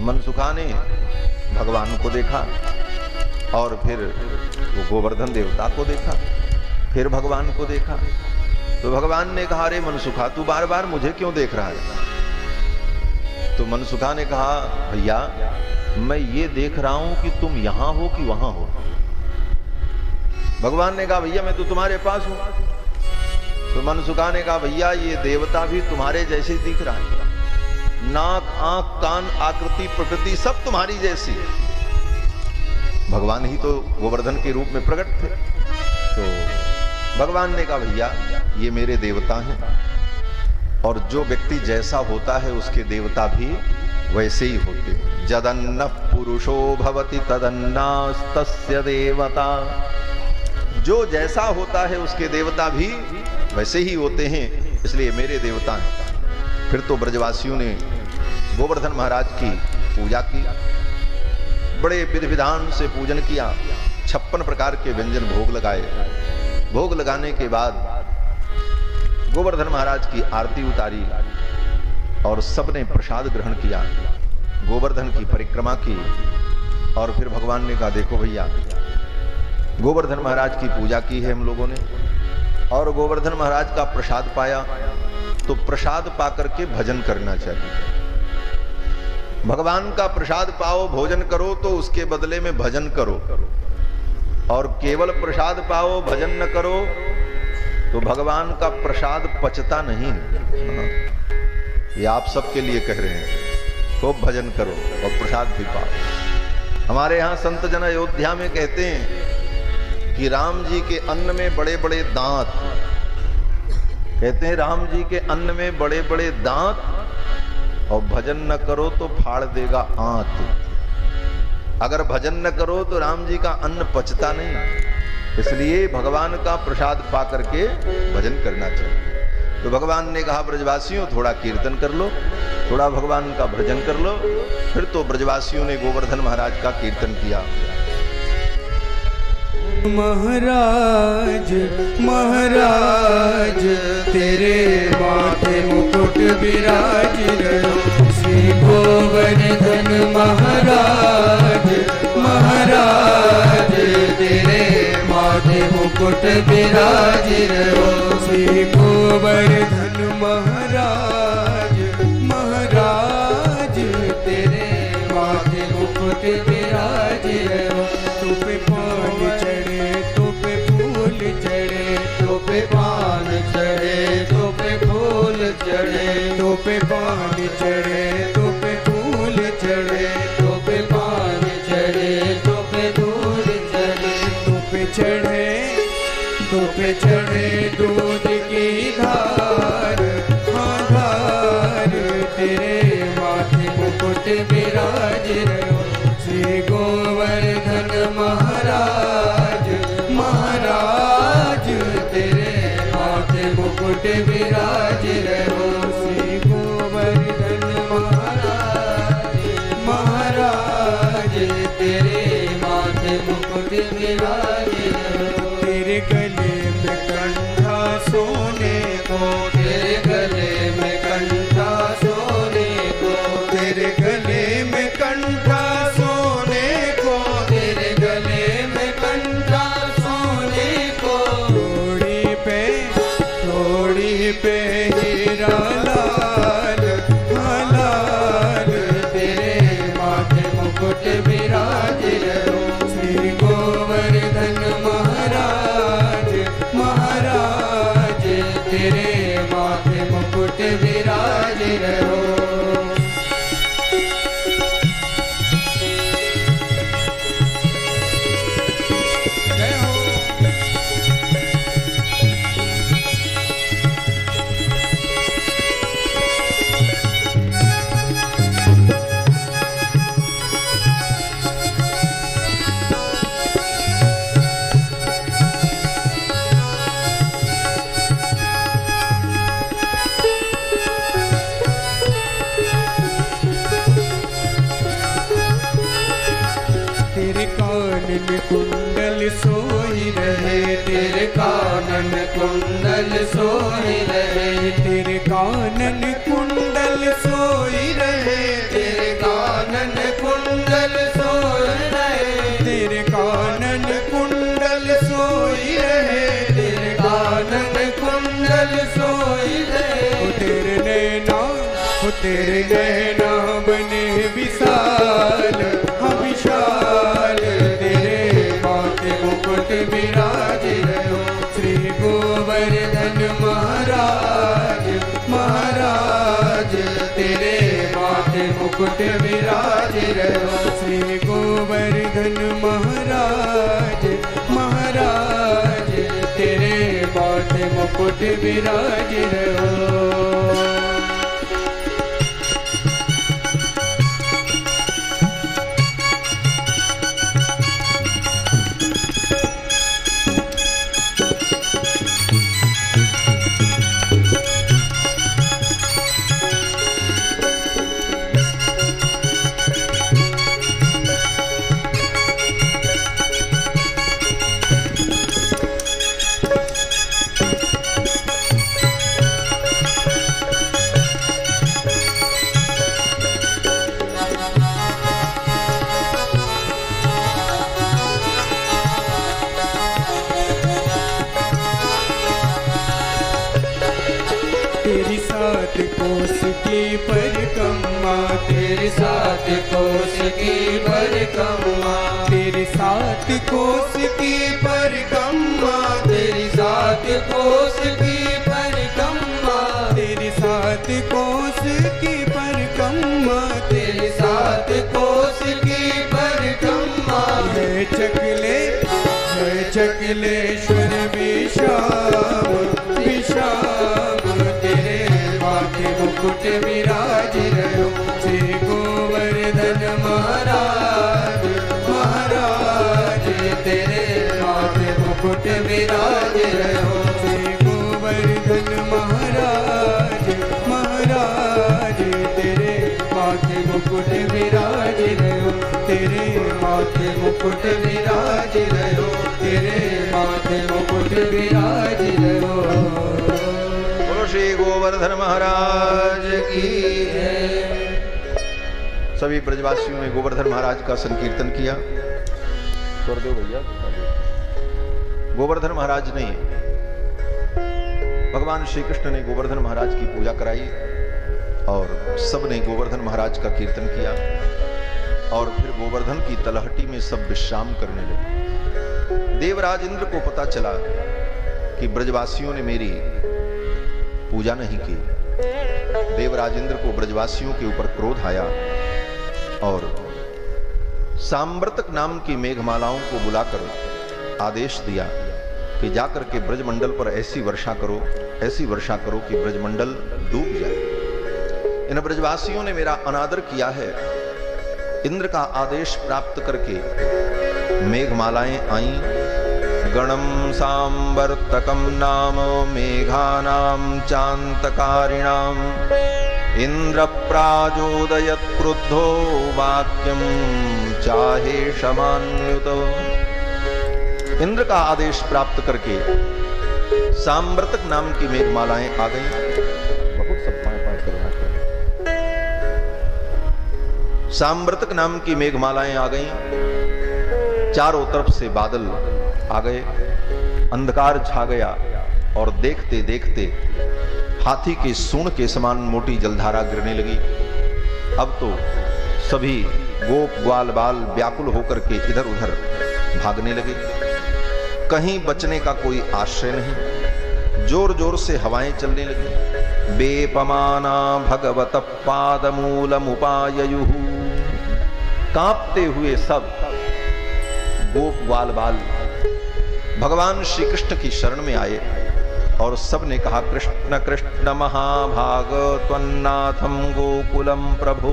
मनसुखा ने भगवान को देखा और फिर वो गोवर्धन देवता को देखा, फिर भगवान को देखा। तो भगवान ने कहा, अरे मनसुखा, तू बार बार मुझे क्यों देख रहा है? तो मनसुखा ने कहा, भैया मैं ये देख रहा हूं कि तुम यहां हो कि वहां हो। भगवान ने कहा, भैया मैं तो तुम्हारे पास हूं। तो मनसुखा ने कहा, भैया ये देवता भी तुम्हारे जैसे ही दिख रहा है। नाक, आंख, कान, आकृति, प्रकृति सब तुम्हारी जैसी है। भगवान ही तो गोवर्धन के रूप में प्रकट थे। तो भगवान ने कहा, भैया ये मेरे देवता हैं और जो व्यक्ति जैसा होता है उसके देवता भी वैसे ही होते हैं। जदन्न पुरुषो भवति तदन्नास्तस्य देवता। जो जैसा होता है उसके देवता भी वैसे ही होते हैं, इसलिए मेरे देवता हैं। फिर तो ब्रजवासियों ने गोवर्धन महाराज की पूजा की, बड़े विधि विधान से पूजन किया, 56 प्रकार के व्यंजन भोग लगाए। भोग लगाने के बाद गोवर्धन महाराज की आरती उतारी और सबने प्रसाद ग्रहण किया, गोवर्धन की परिक्रमा की। और फिर भगवान ने कहा, देखो भैया गोवर्धन महाराज की पूजा की है हम लोगों ने और गोवर्धन महाराज का प्रसाद पाया, तो प्रसाद पाकर के भजन करना चाहिए। भगवान का प्रसाद पाओ, भोजन करो तो उसके बदले में भजन करो, और केवल प्रसाद पाओ भजन न करो तो भगवान का प्रसाद पचता नहीं। ये आप सबके लिए कह रहे हैं, खूब भजन करो और प्रसाद भी पाओ। हमारे यहाँ संत जन अयोध्या में कहते हैं कि राम जी के अन्न में बड़े बड़े दांत, कहते हैं राम जी के अन्न में बड़े बड़े दांत, और भजन न करो तो फाड़ देगा आंत। अगर भजन न करो तो राम जी का अन्न पचता नहीं, इसलिए भगवान का प्रसाद पा करके भजन करना चाहिए। तो भगवान ने कहा ब्रजवासियों थोड़ा कीर्तन कर लो, थोड़ा भगवान का भजन कर लो। फिर तो ब्रजवासियों ने गोवर्धन महाराज का कीर्तन किया। महाराज महाराज तेरे माथे मुकुट विराज रहो, श्री गोवर्धन महाराज महाराज तेरे माथे मुकुट विराज रहो, श्री गोवर्धन महाराज महाराज तेरे माथे मुकुट विराज रहो। तू पे पान चढ़े तो पे फूल चढ़े, तो पे पान चढ़े तो पे फूल चढ़े, तो पे पान चढ़े तो पे फूल चढ़े, तो पे पान चढ़े तो पे फूल चढ़े, तो पे चढ़े तो पे चढ़े दूध की धार, हाँ धार तेरे माथे मुकुट विराज रहो, श्री गोवर्धन महाराज महाराज तेरे माथे मुकुट विराज रहो, श्री गोवर्धन महाराज महाराज तेरे माथे मुकुट विराज रहो। तेरे गले में कंठा सोने को, तेरे गले में कंठा सोने को, तेरे गले में कंठा सोने को, तेरे गले में कंठा सोने को, थोड़ी पे हीरा लाल लाल तेरे माथे मुकुट विराज रहो, श्री गोवर्धन महाराज महाराज तेरे माथे मुकुट विराज रहो। कुंडल सोई रहे, तेरे कानन कुंडल सोई रहे, तेरे कानन कुंडल सोई रहे, तेरे कानन कुंडल सोई रहे, तेरे कानन कुंडल सोई रहे, तेरे कानन कुंडल सोई रहे। तेरे नैना बने विशाल, हाँ विशाल मुकुट विराज रहो, श्री गोवर्धन महाराज महाराज तेरे माथे मुकुट विराज रहो, श्री गोवर्धन महाराज महाराज तेरे माथे मुकुट विराज रहो। सात कोस की परिक्रमा, तेरी सात कोस की परिक्रमा, तेरी सात कोस की परिक्रमा, तेरी सात कोस की परिक्रमा, तेरी सात कोस की परिक्रमा, तेरी सात कोस की परिक्रमा। जय चकलेश्वर विशाम विशाम, तेरे माथे मुकुट विराज रहो, श्री गोवर्धन महाराज महाराज, तेरे माथे मुकुट विराज रहो, श्री गोवर्धन महाराज महाराज, तेरे माथे मुकुट विराज रहो, तेरे माथे मुकुट विराज रहो, तेरे माथे मुकुट विराज रहो। बोलो श्री गोवर्धन महाराज की जय। सभी ब्रजवासियों ने गोवर्धन महाराज का संकीर्तन किया। कर दो भैया। गोवर्धन महाराज ने, भगवान श्री कृष्ण ने गोवर्धन महाराज की पूजा कराई और सबने गोवर्धन महाराज का कीर्तन किया और फिर गोवर्धन की तलहटी में सब विश्राम करने लगे। देवराज इंद्र को पता चला कि ब्रजवासियों ने मेरी पूजा नहीं की। देवराज इंद्र को ब्रजवासियों के ऊपर क्रोध आया और सांवर्तक नाम की मेघमालाओं को बुलाकर आदेश दिया कि जाकर के ब्रजमंडल पर ऐसी वर्षा करो कि ब्रजमंडल डूब जाए। इन ब्रजवासियों ने मेरा अनादर किया है। इंद्र का आदेश प्राप्त करके मेघमालाएं आईं। गणम सांवर्तकम नाम मेघानां चांतकारिणाम, इंद्र प्राजोदयत क्रुद्धो वाक्यम चाहे शमान्युत। इंद्र का आदेश प्राप्त करके सांवर्तक नाम की मेघमालाएं आ गईं। बहुत सब पाए करना चाहिए। सांवर्तक नाम की मेघमालाएं आ गईं। चारों तरफ से बादल आ गए, अंधकार छा गया और देखते देखते हाथी के सूंड के समान मोटी जलधारा गिरने लगी। अब तो सभी गोप ग्वाल बाल व्याकुल होकर के इधर उधर भागने लगे। कहीं बचने का कोई आश्रय नहीं। जोर जोर से हवाएं चलने लगी। बेपमाना भगवत पादमूलमुपाययुः। कांपते हुए सब गोप ग्वाल बाल भगवान श्री कृष्ण की शरण में आए और सब ने कहा, कृष्ण कृष्ण महाभाग त्वन्नाथम गोकुलम प्रभु।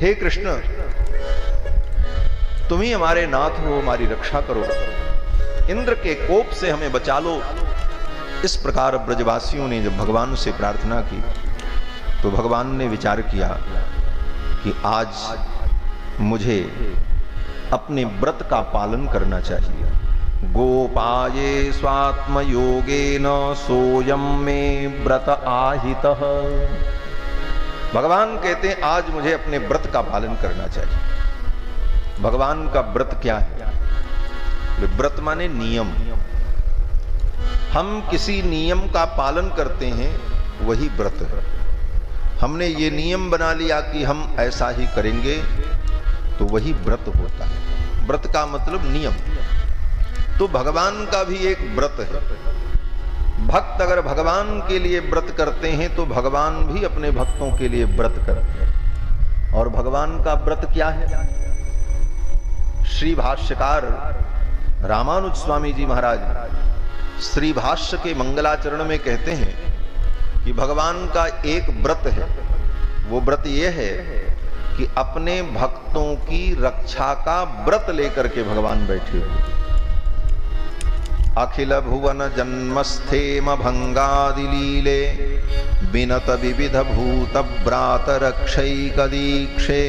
हे कृष्ण, तुम ही हमारे नाथ हो, हमारी रक्षा करो, इंद्र के कोप से हमें बचा लो। इस प्रकार ब्रजवासियों ने जब भगवान से प्रार्थना की तो भगवान ने विचार किया कि आज मुझे अपने व्रत का पालन करना चाहिए। गोपाये स्वात्म योगेन सोयम में व्रत आहितः। भगवान कहते हैं आज मुझे अपने व्रत का पालन करना चाहिए। भगवान का व्रत क्या है? व्रत माने नियम। हम किसी नियम का पालन करते हैं, वही व्रत है। हमने ये नियम बना लिया कि हम ऐसा ही करेंगे, तो वही व्रत होता है। व्रत का मतलब नियम। तो भगवान का भी एक व्रत है। भक्त अगर भगवान के लिए व्रत करते हैं तो भगवान भी अपने भक्तों के लिए व्रत करते हैं। और भगवान का व्रत क्या है? श्री भाष्यकार रामानुज स्वामी जी महाराज श्री भाष्य के मंगलाचरण में कहते हैं कि भगवान का एक व्रत है। वो व्रत ये है कि अपने भक्तों की रक्षा का व्रत लेकर के भगवान बैठे हुए। अखिल भुवन जन्मस्थेम भंगादिलीले बिनत विविध भूत ब्रात रक्षैक दीक्षे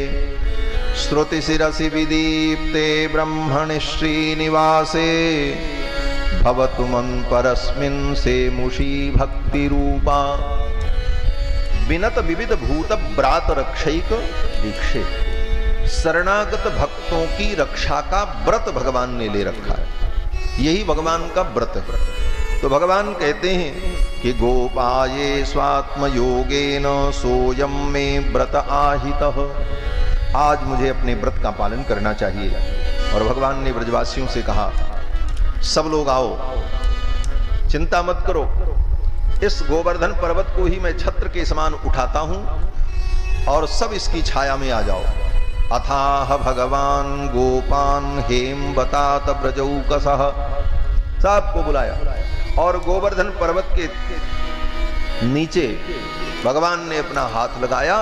श्रुति शिरसि विदीप्ते ब्रह्मणि श्रीनिवासे भवतु मन परस्मिन् सेमुषी भक्ति रूपा। बिनत विविध भूत ब्रात रक्षैक दीक्षे। शरणागत भक्तों की रक्षा का व्रत भगवान ने ले रखा है। यही भगवान का व्रत है। तो भगवान कहते हैं कि गोपाये स्वात्म योगेन सोयम में व्रत आहितः। आज मुझे अपने व्रत का पालन करना चाहिए। और भगवान ने ब्रजवासियों से कहा, सब लोग आओ, चिंता मत करो, इस गोवर्धन पर्वत को ही मैं छत्र के समान उठाता हूं और सब इसकी छाया में आ जाओ। अथाह भगवान गोपान हेम बतात ब्रजौकसः। सबको बुलाया और गोवर्धन पर्वत के नीचे भगवान ने अपना हाथ लगाया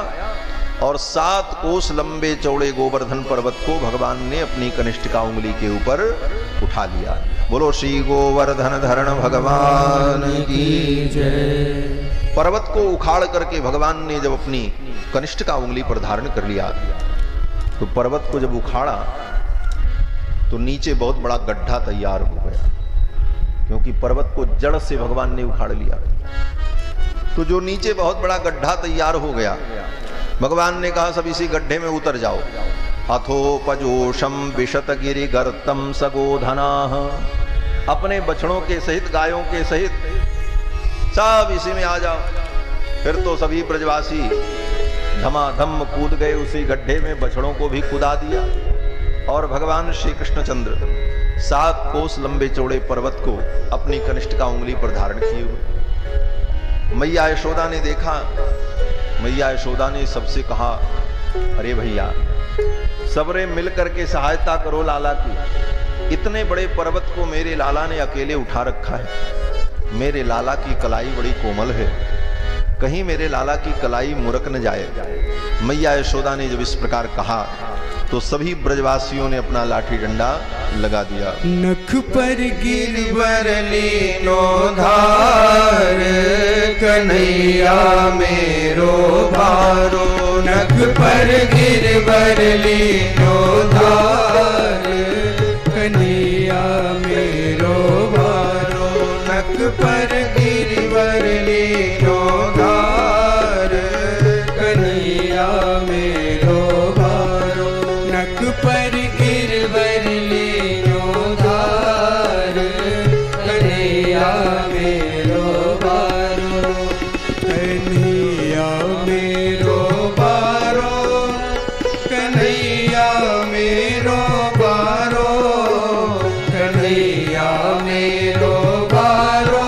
और 7 कोस लंबे चौड़े गोवर्धन पर्वत को भगवान ने अपनी कनिष्ठिका उंगली के ऊपर उठा लिया। बोलो श्री गोवर्धन धरण भगवान की जय। पर्वत को उखाड़ करके भगवान ने जब अपनी कनिष्ठिका उंगली पर धारण कर लिया तो पर्वत को जब उखाड़ा तो नीचे बहुत बड़ा गड्ढा तैयार हो गया, क्योंकि पर्वत को जड़ से भगवान ने उखाड़ लिया। तो जो नीचे बहुत बड़ा गड्ढा तैयार हो गया, भगवान ने कहा सब इसी गड्ढे में उतर जाओ। अथोपजोषम विशतगिरि गर्तम सगोधनाः। अपने बछड़ों के सहित, गायों के सहित सब इसी में आ जाओ। फिर तो सभी ब्रजवासी धमाधम कूद गए उसी गड्ढे में, बछड़ों को भी कूदा दिया और भगवान श्री कृष्णचंद्र 7 कोस लंबे चौड़े पर्वत को अपनी कनिष्ठिका उंगली पर धारण किए हुए। मैया यशोदा ने देखा, मैया यशोदा ने सबसे कहा, अरे भैया सबरे मिल करके सहायता करो लाला की। इतने बड़े पर्वत को मेरे लाला ने अकेले उठा रखा है। मेरे लाला की कलाई बड़ी कोमल है, कहीं मेरे लाला की कलाई मुरक न जाए। मैया यशोदा ने जब इस प्रकार कहा तो सभी ब्रजवासियों ने अपना लाठी डंडा लगा दिया। नख पर गिरवर लीनो धार, कन्हैया मेरो भारो। नख पर गिरवर लीनो धार, कन्हैया मेरो भारो। नख पर गिरवर लीनो धार, कन्हैया मेरो भारो। नख पर गिरवर लीनो धार, कन्हैया मेरो भारो। कन्हैया मेरो भारो, कन्हैया मेरो भारो। कन्हैया मेरो भारो,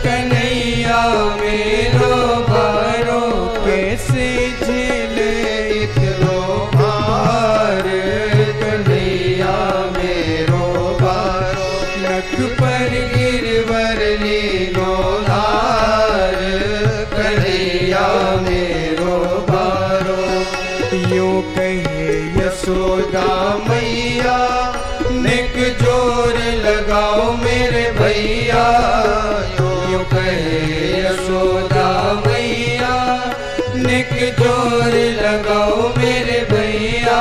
कन्हैया मेरो भारो। कैसे झेले इतनो भार, कन्हैया मेरो भारो। नख पर गिरवर लीनो धार, कन्हैया मेरो भारो। यूं कहे यशोदा मैया, निक जोर लगाओ मेरे भैया। यूं कहे यशोदा मैया, निक जोर लगाओ मेरे भैया।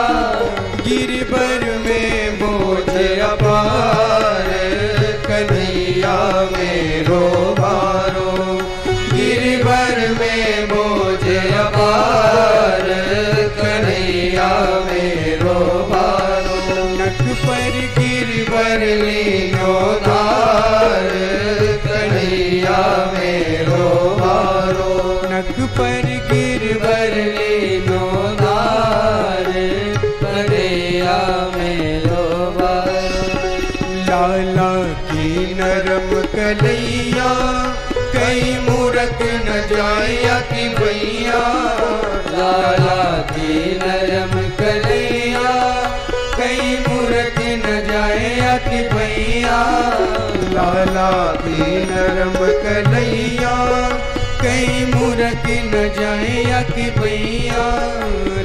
गिरवर में बोझ अपार, कन्हैया मेरो भारो। गिरवर में बोझ अपार, कन्हैया मेरो भारो। नख पर गिरवर लीनो धार, कन्हैया मेरो भारो। नख पर गिरवर लीनो धार, कन्हैया मेरो भारो। लाला की नरम कलैया, कहीं मूरख न जाया कि भैया। लाला की नरम कलैया, कहीं मूरख न जाया कि भैया। लाला की नरम कलैया, कहीं मूरख न जाया कि भैया।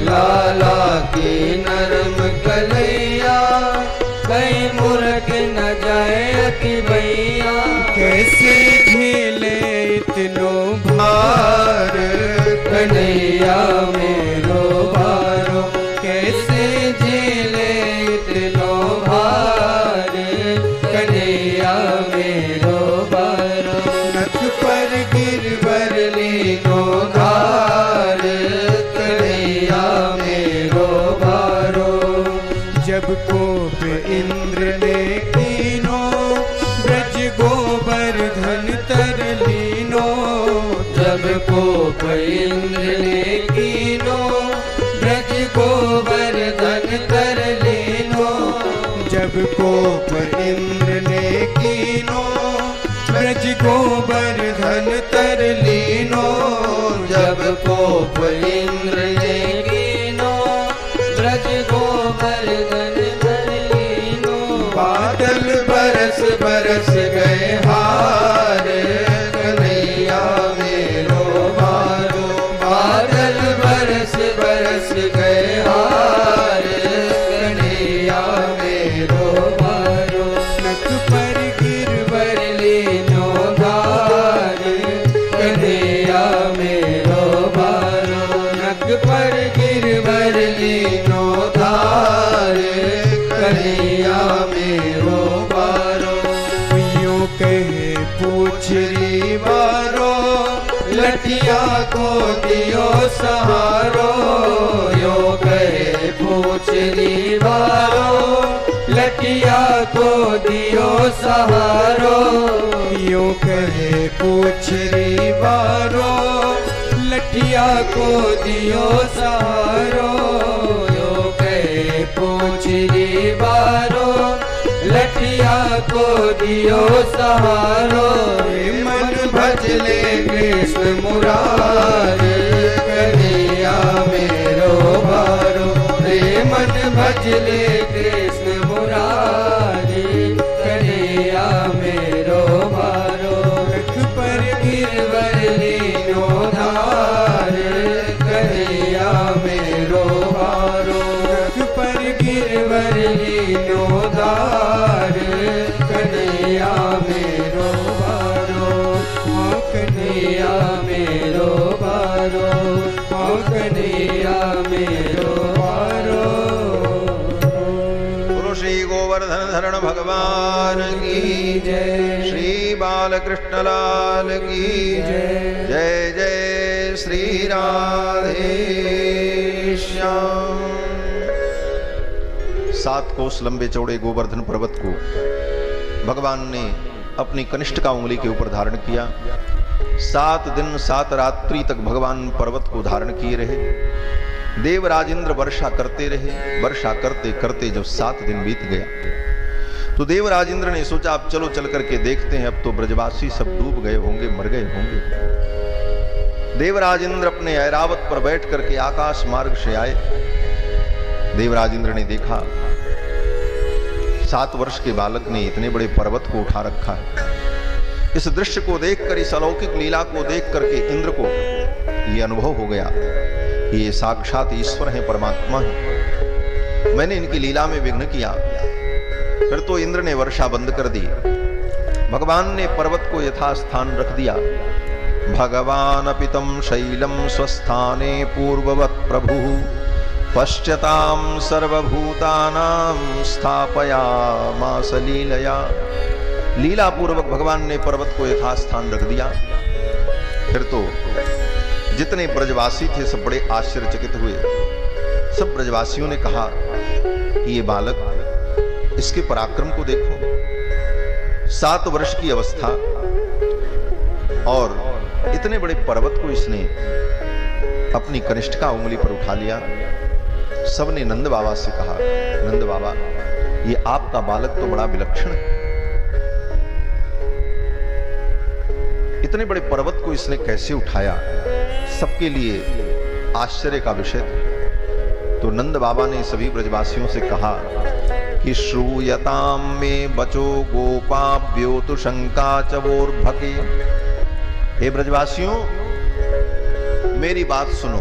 लाला की नरम कलैया, कहीं मूरख न जाए कि भैया। कैसे झेले इतनो भार, कन्हैया मेरो भारो। कैसे झेले इतनो भार, कन्हैया मेरो भारो। नख पर गिरवर लीनो धार, कन्हैया मेरो भारो। जब कोप इंद्र ने कीनो, ब्रज गोबर ब्रज गोवर्धन तर लीनो, जब कोप इंद्र ने कीनो, ब्रज गोवर्धन तर लीनो। बादल बरस बरस गए हार, कन्हैया मेरो भारो। बादल बरस बरस गए हार, कन्हैया मेरो भारो। नख पर गिरवर लीनो धार, कन्हैया मेरो भारो। नख पर गिरवर लीनो धार, कन्हैया मेरो भारो। यूं कहे पूछरी मारो, लठिया को दियो सहारो। यो कहे पूछरी मारो, लठिया को दियो सहारो। यो कहे पूछरी मारो, लठिया को दियो सहारो। यो कहे पूछरी मारो, लठिया को दियो सहारो। मन भजले कृष्ण मुरारे, कन्हैया मेरो भारो। रे मन भजले कृष्ण मुरारे, कन्हैया मेरो भारो। नख पर गिरवर लीनो धार, कन्हैया मेरो भारो। नख पर गिरवर लीनो धार, कन्हैया मेरो भारो। हाँ कन्हैया मेरो भारो, हाँ कन्हैया मेरो भारो। गुरु श्री गोवर्धन धरण भगवान की जय। श्री बालकृष्ण लाल की जय। जय जय श्री राधे श्याम। 7 कोस लंबे चौड़े गोवर्धन पर्वत को भगवान ने अपनी कनिष्ठिका उंगली के ऊपर धारण किया। 7 दिन 7 रात्रि तक भगवान पर्वत को धारण किए रहे। देवराज इंद्र वर्षा करते रहे। वर्षा करते करते जब 7 दिन बीत गया तो देवराज इंद्र ने सोचा अब चलो चल करके देखते हैं, अब तो ब्रजवासी सब डूब गए होंगे, मर गए होंगे। देवराज इंद्र अपने ऐरावत पर बैठ करके आकाश मार्ग से आए। देवराज इंद्र ने देखा 7 वर्ष के बालक ने इतने बड़े पर्वत को उठा रखा है। इस दृश्य को देखकर, इस अलौकिक लीला को देख करके इंद्र को यह अनुभव हो गया कि ये साक्षात ईश्वर है, परमात्मा है। मैंने इनकी लीला में विघ्न किया। फिर तो इंद्र ने वर्षा बंद कर दी। भगवान ने पर्वत को यथास्थान रख दिया। भगवान अपितम शैलम स्वस्थाने पूर्ववत प्रभु, पश्यताम सर्वभूतानां स्थापयामास लीलया। लीला पूर्वक भगवान ने पर्वत को यथास्थान रख दिया। फिर तो जितने ब्रजवासी थे सब बड़े आश्चर्यचकित हुए। सब ब्रजवासियों ने कहा कि ये बालक, इसके पराक्रम को देखो। 7 वर्ष की अवस्था और इतने बड़े पर्वत को इसने अपनी कनिष्ठिका उंगली पर उठा लिया। सबने नंद बाबा से कहा, नंद बाबा ये आपका बालक तो बड़ा विलक्षण है। इतने बड़े पर्वत को इसने कैसे उठाया, सबके लिए आश्चर्य का विषय था। तो नंद बाबा ने सभी ब्रजवासियों से कहा कि श्रूयताम में बचो गोपाभ्यो तु शंका चवोर्भके। हे ब्रजवासियों, मेरी बात सुनो,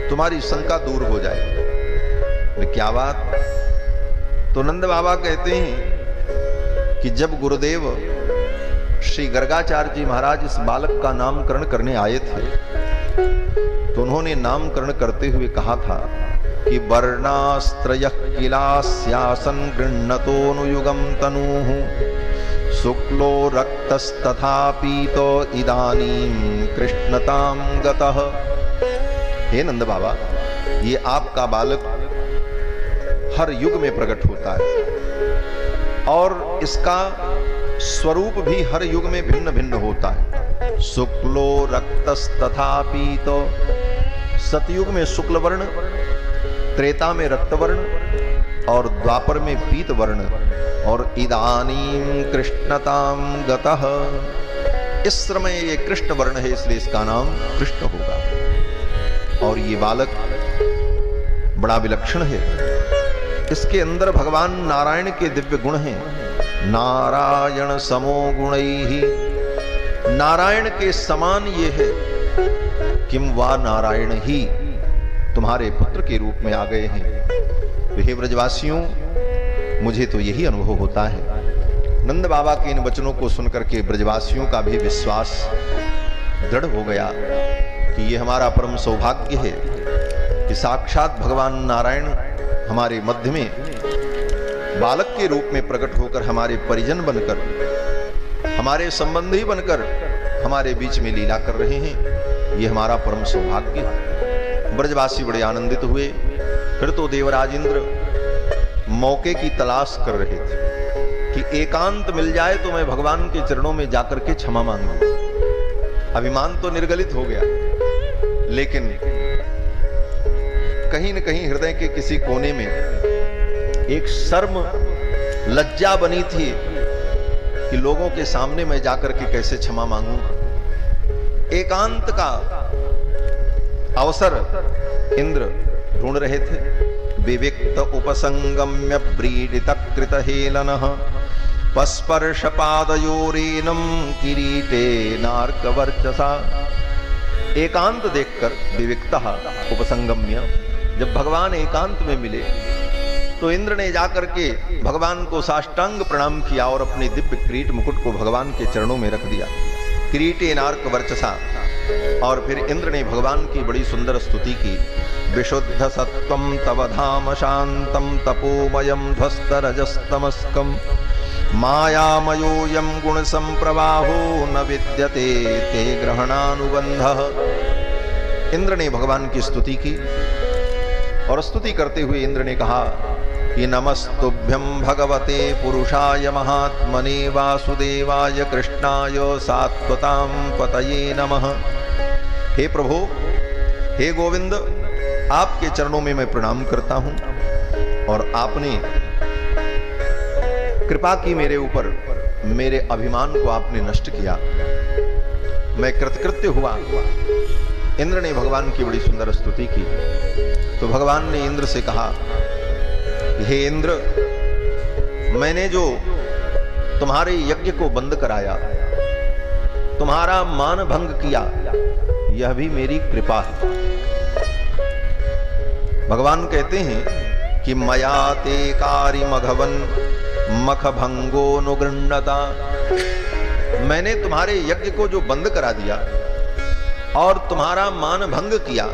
तुम्हारी शंका दूर हो जाए। क्या बात? तो नंद बाबा कहते हैं कि जब गुरुदेव श्री गर्गाचार्य जी महाराज इस बालक का नामकरण करने आए थे तो उन्होंने नामकरण करते हुए कहा था कि वर्णास्त्रयः किलास्यासन गृह्णतोऽनुयुगं तनूः शुक्लो रक्तस्तथा पीतो इदानीं कृष्णतां गतः। हे नंद बाबा, ये आपका बालक हर युग में प्रकट होता है और इसका स्वरूप भी हर युग में भिन्न भिन्न होता है। शुक्लो रक्तस्तथा पीतो, सतयुग में शुक्ल वर्ण, त्रेता में रक्तवर्ण और द्वापर में पीत वर्ण और इदानीं कृष्णतां गतः, इस समय ये कृष्ण वर्ण है इसलिए इसका नाम कृष्ण होगा। और ये बालक बड़ा विलक्षण है, इसके अंदर भगवान नारायण के दिव्य गुण हैं। नारायण समो गुणैहि, नारायण के समान ये है। किम वा नारायण ही तुम्हारे पुत्र के रूप में आ गए हैं। तो हे ब्रजवासियों, मुझे तो यही अनुभव होता है। नंद बाबा के इन वचनों को सुनकर के ब्रजवासियों का भी विश्वास दृढ़ हो गया कि ये हमारा परम सौभाग्य है कि साक्षात भगवान नारायण हमारे मध्य में बालक के रूप में प्रकट होकर हमारे परिजन बनकर, हमारे संबंधी बनकर हमारे बीच में लीला कर रहे हैं। ये हमारा परम सौभाग्य है। ब्रजवासी बड़े आनंदित हुए। फिर तो देवराज इंद्र मौके की तलाश कर रहे थे कि एकांत मिल जाए तो मैं भगवान के चरणों में जाकर के क्षमा मांगू। अभिमान तो निर्गलित हो गया, लेकिन कहीं न कहीं हृदय के किसी कोने में एक शर्म, लज्जा बनी थी कि लोगों के सामने मैं जाकर के कैसे क्षमा मांगू। एकांत का अवसर इंद्र ढूंढ रहे थे। विविक्त उपसंगम्य व्रीडित कृत हेलनः पस्पर्श पादयोरेनम किरीटे नार्कवर्चसा। एकांत देखकर विविक्तः उपसंगम्य, जब भगवान एकांत में मिले तो इंद्र ने जाकर के भगवान को साष्टांग प्रणाम किया और अपने दिव्य किरीट मुकुट को भगवान के चरणों में रख दिया। किरीटे नार्क वर्चसा। और फिर इंद्र ने भगवान की बड़ी सुंदर स्तुति की। विशुद्ध सत्वं तव धाम शांतम तपोमयम ध्वस्त रजस्तमस्कम मायामयोऽयं गुण संप्रवाहो न विद्यते ते ग्रहणानुबंधः। इंद्र ने भगवान की स्तुति की और स्तुति करते हुए इंद्र ने कहा कि नमस्तुभ्यं भगवते पुरुषाय महात्मने वासुदेवाय कृष्णाय सात्वतां पतये नमः। हे प्रभु, हे गोविंद, आपके चरणों में मैं प्रणाम करता हूं और आपने कृपा की मेरे ऊपर, मेरे अभिमान को आपने नष्ट किया, मैं कृतकृत्य हुआ। इंद्र ने भगवान की बड़ी सुंदर स्तुति की। तो भगवान ने इंद्र से कहा, हे इंद्र, मैंने जो तुम्हारे यज्ञ को बंद कराया, तुम्हारा मान भंग किया, यह भी मेरी कृपा है। भगवान कहते हैं कि मया ते कारी मघवन मख भंगो नुगृह्णता। मैंने तुम्हारे यज्ञ को जो बंद करा दिया और तुम्हारा मान भंग किया,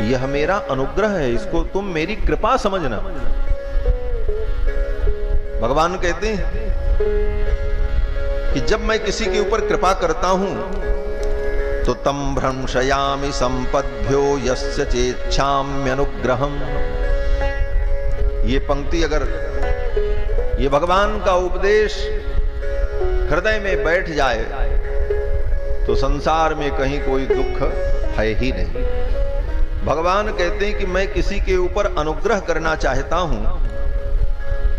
यह मेरा अनुग्रह है, इसको तुम मेरी कृपा समझना। भगवान कहते हैं कि जब मैं किसी के ऊपर कृपा करता हूं तो तम भ्रंशयामि संपद्भ्यो यस्य चेच्छाम्यनुग्रहम्। ये पंक्ति, अगर ये भगवान का उपदेश हृदय में बैठ जाए तो संसार में कहीं कोई दुख है ही नहीं। भगवान कहते हैं कि मैं किसी के ऊपर अनुग्रह करना चाहता हूं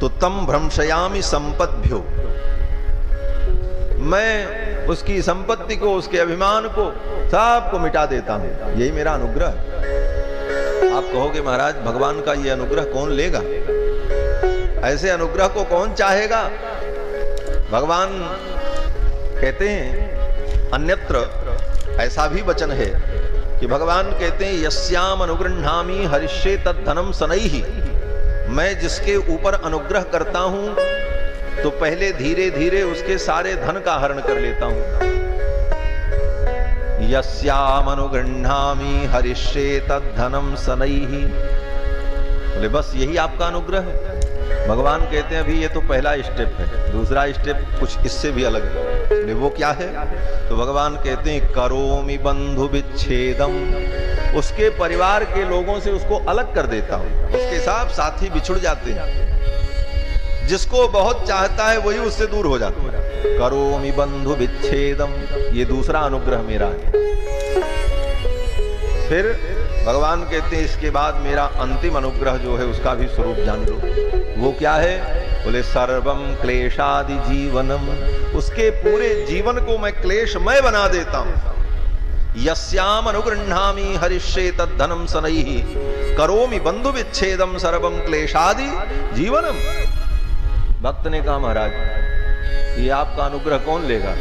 तो तम भ्रंशयामि संपद्भ्यो, मैं उसकी संपत्ति को, उसके अभिमान को, सबको मिटा देता हूं। यही मेरा अनुग्रह है। आप कहोगे महाराज, भगवान का ये अनुग्रह कौन लेगा? ऐसे अनुग्रह को कौन चाहेगा? भगवान कहते हैं अन्यत्र ऐसा भी वचन है कि भगवान कहते हैं यस्याम अनुगृह्णामि हरिष्ये तद्धनम शनैः। मैं जिसके ऊपर अनुग्रह करता हूं तो पहले धीरे धीरे उसके सारे धन का हरण कर लेता हूं। यस्याम अनुगृह्णामि हरिष्ये तद्धनम शनैः। बोले बस यही आपका अनुग्रह है? भगवान कहते हैं अभी ये तो पहला स्टेप है, दूसरा स्टेप कुछ इससे भी अलग है। वो क्या है? तो भगवान कहते हैं करोमि बंधु विच्छेदम। उसके परिवार के लोगों से उसको अलग कर देता हूं, उसके साथ साथी बिछुड़ जाते हैं। जिसको बहुत चाहता है वही उससे दूर हो जाता है। करोमि बंधु विच्छेदम, ये दूसरा अनुग्रह मेरा है। फिर भगवान कहते हैं इसके बाद मेरा अंतिम अनुग्रह जो है उसका भी स्वरूप जान लो। वो क्या है? बोले सर्वम क्लेशादि जीवनम, उसके पूरे जीवन को मैं क्लेशमय बना देता हूं। यस्याम अनुगृह्णामि हरिष्ये तद्धनम सनैहि करोमि बंधु विच्छेदम सर्वम क्लेशादि जीवनम। भक्त ने कहा महाराज ये आपका अनुग्रह कौन लेगा?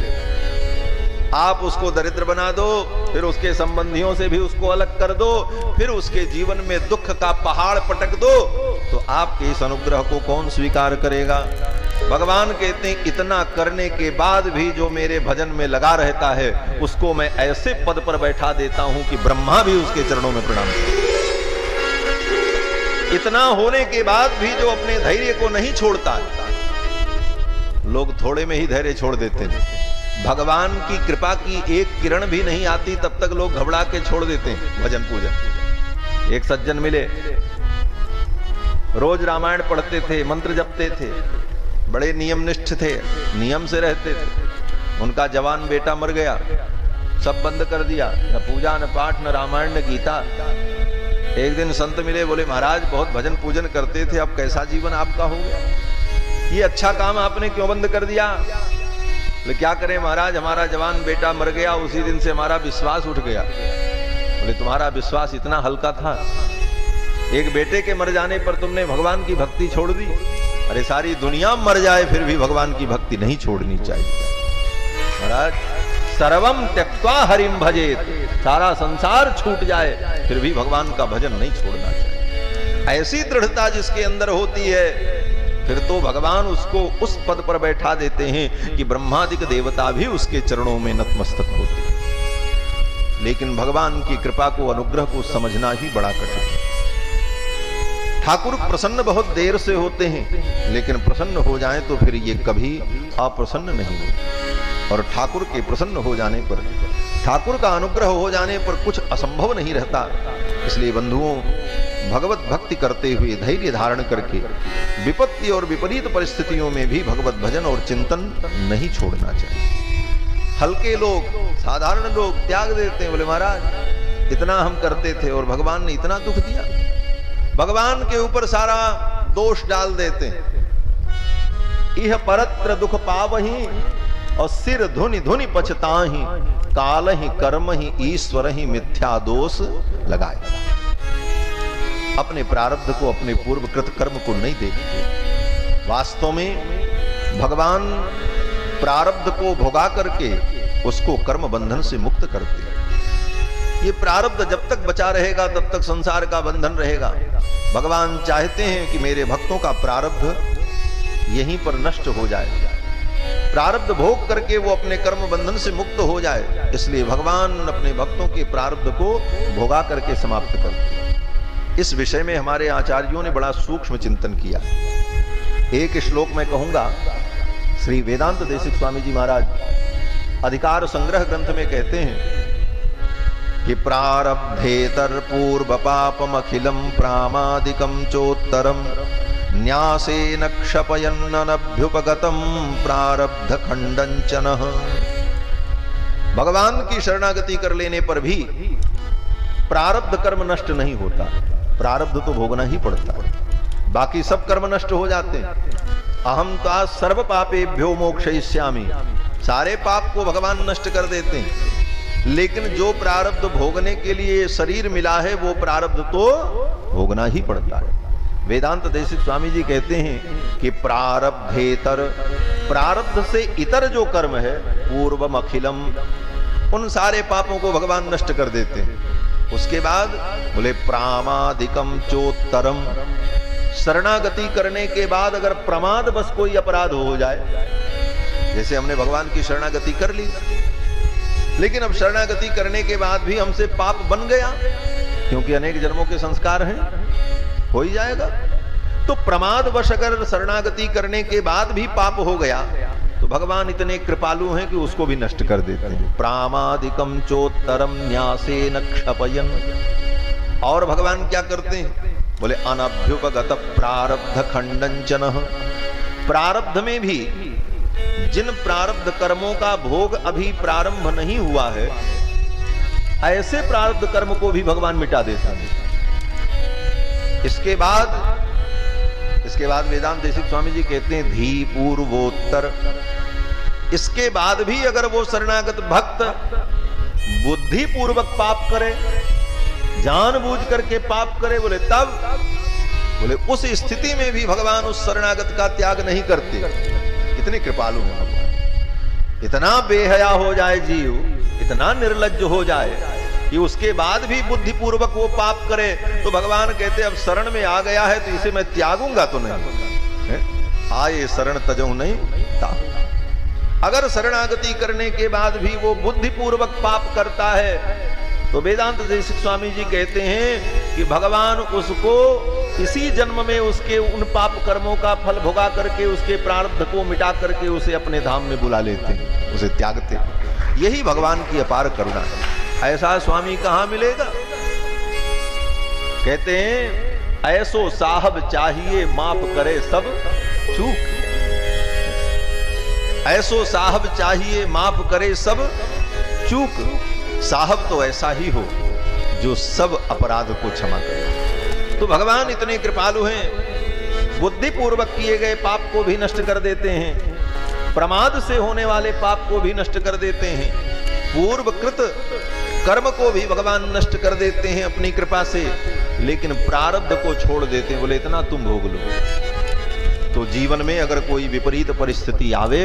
आप उसको दरिद्र बना दो, फिर उसके संबंधियों से भी उसको अलग कर दो, फिर उसके जीवन में दुख का पहाड़ पटक दो, तो आपके इस अनुग्रह को कौन स्वीकार करेगा? भगवान कहते हैं इतना करने के बाद भी जो मेरे भजन में लगा रहता है उसको मैं ऐसे पद पर बैठा देता हूं कि ब्रह्मा भी उसके चरणों में प्रणाम करते। इतना होने के बाद भी जो अपने धैर्य को नहीं छोड़ता, लोग थोड़े में ही धैर्य छोड़ देते हैं। भगवान की कृपा की एक किरण भी नहीं आती तब तक लोग घबरा के छोड़ देते हैं भजन पूजन। एक सज्जन मिले, रोज रामायण पढ़ते थे, मंत्र जपते थे, बड़े नियमनिष्ठ थे, नियम से रहते थे। उनका जवान बेटा मर गया, सब बंद कर दिया, न पूजा न पाठ न रामायण न गीता। एक दिन संत मिले, बोले महाराज बहुत भजन पूजन करते थे, अब कैसा जीवन आपका हो गया? ये अच्छा काम आपने क्यों बंद कर दिया? बोले क्या करें महाराज, हमारा जवान बेटा मर गया, उसी दिन से हमारा विश्वास उठ गया। बोले तुम्हारा विश्वास इतना हल्का था? एक बेटे के मर जाने पर तुमने भगवान की भक्ति छोड़ दी? अरे सारी दुनिया मर जाए फिर भी भगवान की भक्ति नहीं छोड़नी चाहिए। महाराज सर्वम त्यक्त्वा हरिम भजेत, सारा संसार छूट जाए फिर भी भगवान का भजन नहीं छोड़ना चाहिए। ऐसी दृढ़ता जिसके अंदर होती है फिर तो भगवान उसको उस पद पर बैठा देते हैं कि ब्रह्मादिक देवता भी उसके चरणों में नतमस्तक होते हैं। लेकिन भगवान की कृपा को, अनुग्रह को समझना ही बड़ा कठिन है। ठाकुर प्रसन्न बहुत देर से होते हैं, लेकिन प्रसन्न हो जाएं तो फिर ये कभी अप्रसन्न नहीं होते। और ठाकुर के प्रसन्न हो जाने पर, ठाकुर का अनुग्रह हो जाने पर कुछ असंभव नहीं रहता। इसलिए बंधुओं, भगवत भक्ति करते हुए धैर्य धारण करके विपत्ति और विपरीत परिस्थितियों में भी भगवत भजन और चिंतन नहीं छोड़ना चाहिए। हल्के लोग, साधारण लोग त्याग देते हैं। बोले महाराज इतना हम करते थे और भगवान ने इतना दुख दिया। भगवान के ऊपर सारा दोष डाल देते हैं। इह परत्र दुख पावही और सिर धुनि धुनि पछताही, काल ही कर्म ही ईश्वर ही मिथ्या दोष लगाए। अपने प्रारब्ध को, अपने पूर्वकृत कर्म को नहीं देखते। वास्तव में भगवान प्रारब्ध को भोगा करके उसको कर्म बंधन से मुक्त करते हैं। ये प्रारब्ध जब तक बचा रहेगा तब तक संसार का बंधन रहेगा। भगवान चाहते हैं कि मेरे भक्तों का प्रारब्ध यहीं पर नष्ट हो जाए, प्रारब्ध भोग करके वो अपने कर्म बंधन से मुक्त हो जाए। इसलिए भगवान अपने भक्तों के प्रारब्ध को भोगा करके समाप्त करते हैं। इस विषय में हमारे आचार्यों ने बड़ा सूक्ष्म चिंतन किया। एक श्लोक में कहूंगा, श्री वेदांत देशिक स्वामी जी महाराज अधिकार संग्रह ग्रंथ में कहते हैं कि प्रारब्धेतर पूर्व पापम अखिलम प्रामादिकम चोत्तरम न्यासेन क्षपयन्नभ्युपगतम प्रारब्ध खंडंचन। भगवान की शरणागति कर लेने पर भी प्रारब्ध कर्म नष्ट नहीं होता। प्रारब्ध तो भोगना ही पड़ता है, बाकी सब कर्म नष्ट हो जाते हैं। अहम ता सर्व पापेभ्यो मोक्षयिष्यामि, सारे पाप को भगवान नष्ट कर देते हैं। लेकिन जो प्रारब्ध भोगने के लिए शरीर मिला है वो प्रारब्ध तो भोगना ही पड़ता है। वेदांत देशिक स्वामी जी कहते हैं कि प्रारब्धेतर, प्रारब्ध से इतर जो कर्म है, पूर्वम अखिलम, उन सारे पापों को भगवान नष्ट कर देते हैं। उसके बाद बोले प्रामादिकम चोत्तरम, शरणागति करने के बाद अगर प्रमाद बस कोई अपराध हो जाए, जैसे हमने भगवान की शरणागति कर ली, लेकिन अब शरणागति करने के बाद भी हमसे पाप बन गया, क्योंकि अनेक जन्मों के संस्कार हैं, हो ही जाएगा। तो प्रमादवश अगर शरणागति करने के बाद भी पाप हो गया तो भगवान इतने कृपालु हैं कि उसको भी नष्ट कर देते हैं। प्रामादिकम चोत्तरम न्यासेन क्षपयन्। और भगवान क्या करते हैं? बोले अनभ्युपगत प्रारब्ध खंडंचन। प्रारब्ध में भी जिन प्रारब्ध कर्मों का भोग अभी प्रारंभ नहीं हुआ है, ऐसे प्रारब्ध कर्म को भी भगवान मिटा देता है। इसके बाद वेदांत देशिक स्वामी जी कहते हैं धी पूर्वोत्तर, इसके बाद भी अगर वो शरणागत भक्त बुद्धि पूर्वक पाप करे, जानबूझ करके पाप करे, बोले उस स्थिति में भी भगवान उस शरणागत का त्याग नहीं करते। कितने कृपालु हैं भगवान। इतना बेहया हो जाए जीव, इतना निर्लज्ज हो जाए कि उसके बाद भी बुद्धि पूर्वक वो पाप करे तो भगवान कहते अब शरण में आ गया है तो इसे मैं त्यागूंगा तो नहीं, आए शरण तजहु नहीं ताहू। अगर शरणागति करने के बाद भी वो बुद्धि पूर्वक पाप करता है तो वेदांत देशिक स्वामी जी कहते हैं कि भगवान उसको इसी जन्म में उसके उन पाप कर्मों का फल भोगा करके उसके प्रारब्ध को मिटा करके उसे अपने धाम में बुला लेते हैं, उसे त्यागते हैं। यही भगवान की अपार करुणा है। ऐसा स्वामी कहां मिलेगा? कहते हैं ऐसो साहब चाहिए माफ करे सब चूक, ऐसो साहब चाहिए माफ करे सब चूक। साहब तो ऐसा ही हो जो सब अपराध को क्षमा करे। तो भगवान इतने कृपालु हैं, बुद्धि पूर्वक किए गए पाप को भी नष्ट कर देते हैं, प्रमाद से होने वाले पाप को भी नष्ट कर देते हैं, पूर्वकृत कर्म को भी भगवान नष्ट कर देते हैं अपनी कृपा से, लेकिन प्रारब्ध को छोड़ देते हैं। बोले इतना तुम भोग लो। तो जीवन में अगर कोई विपरीत परिस्थिति आवे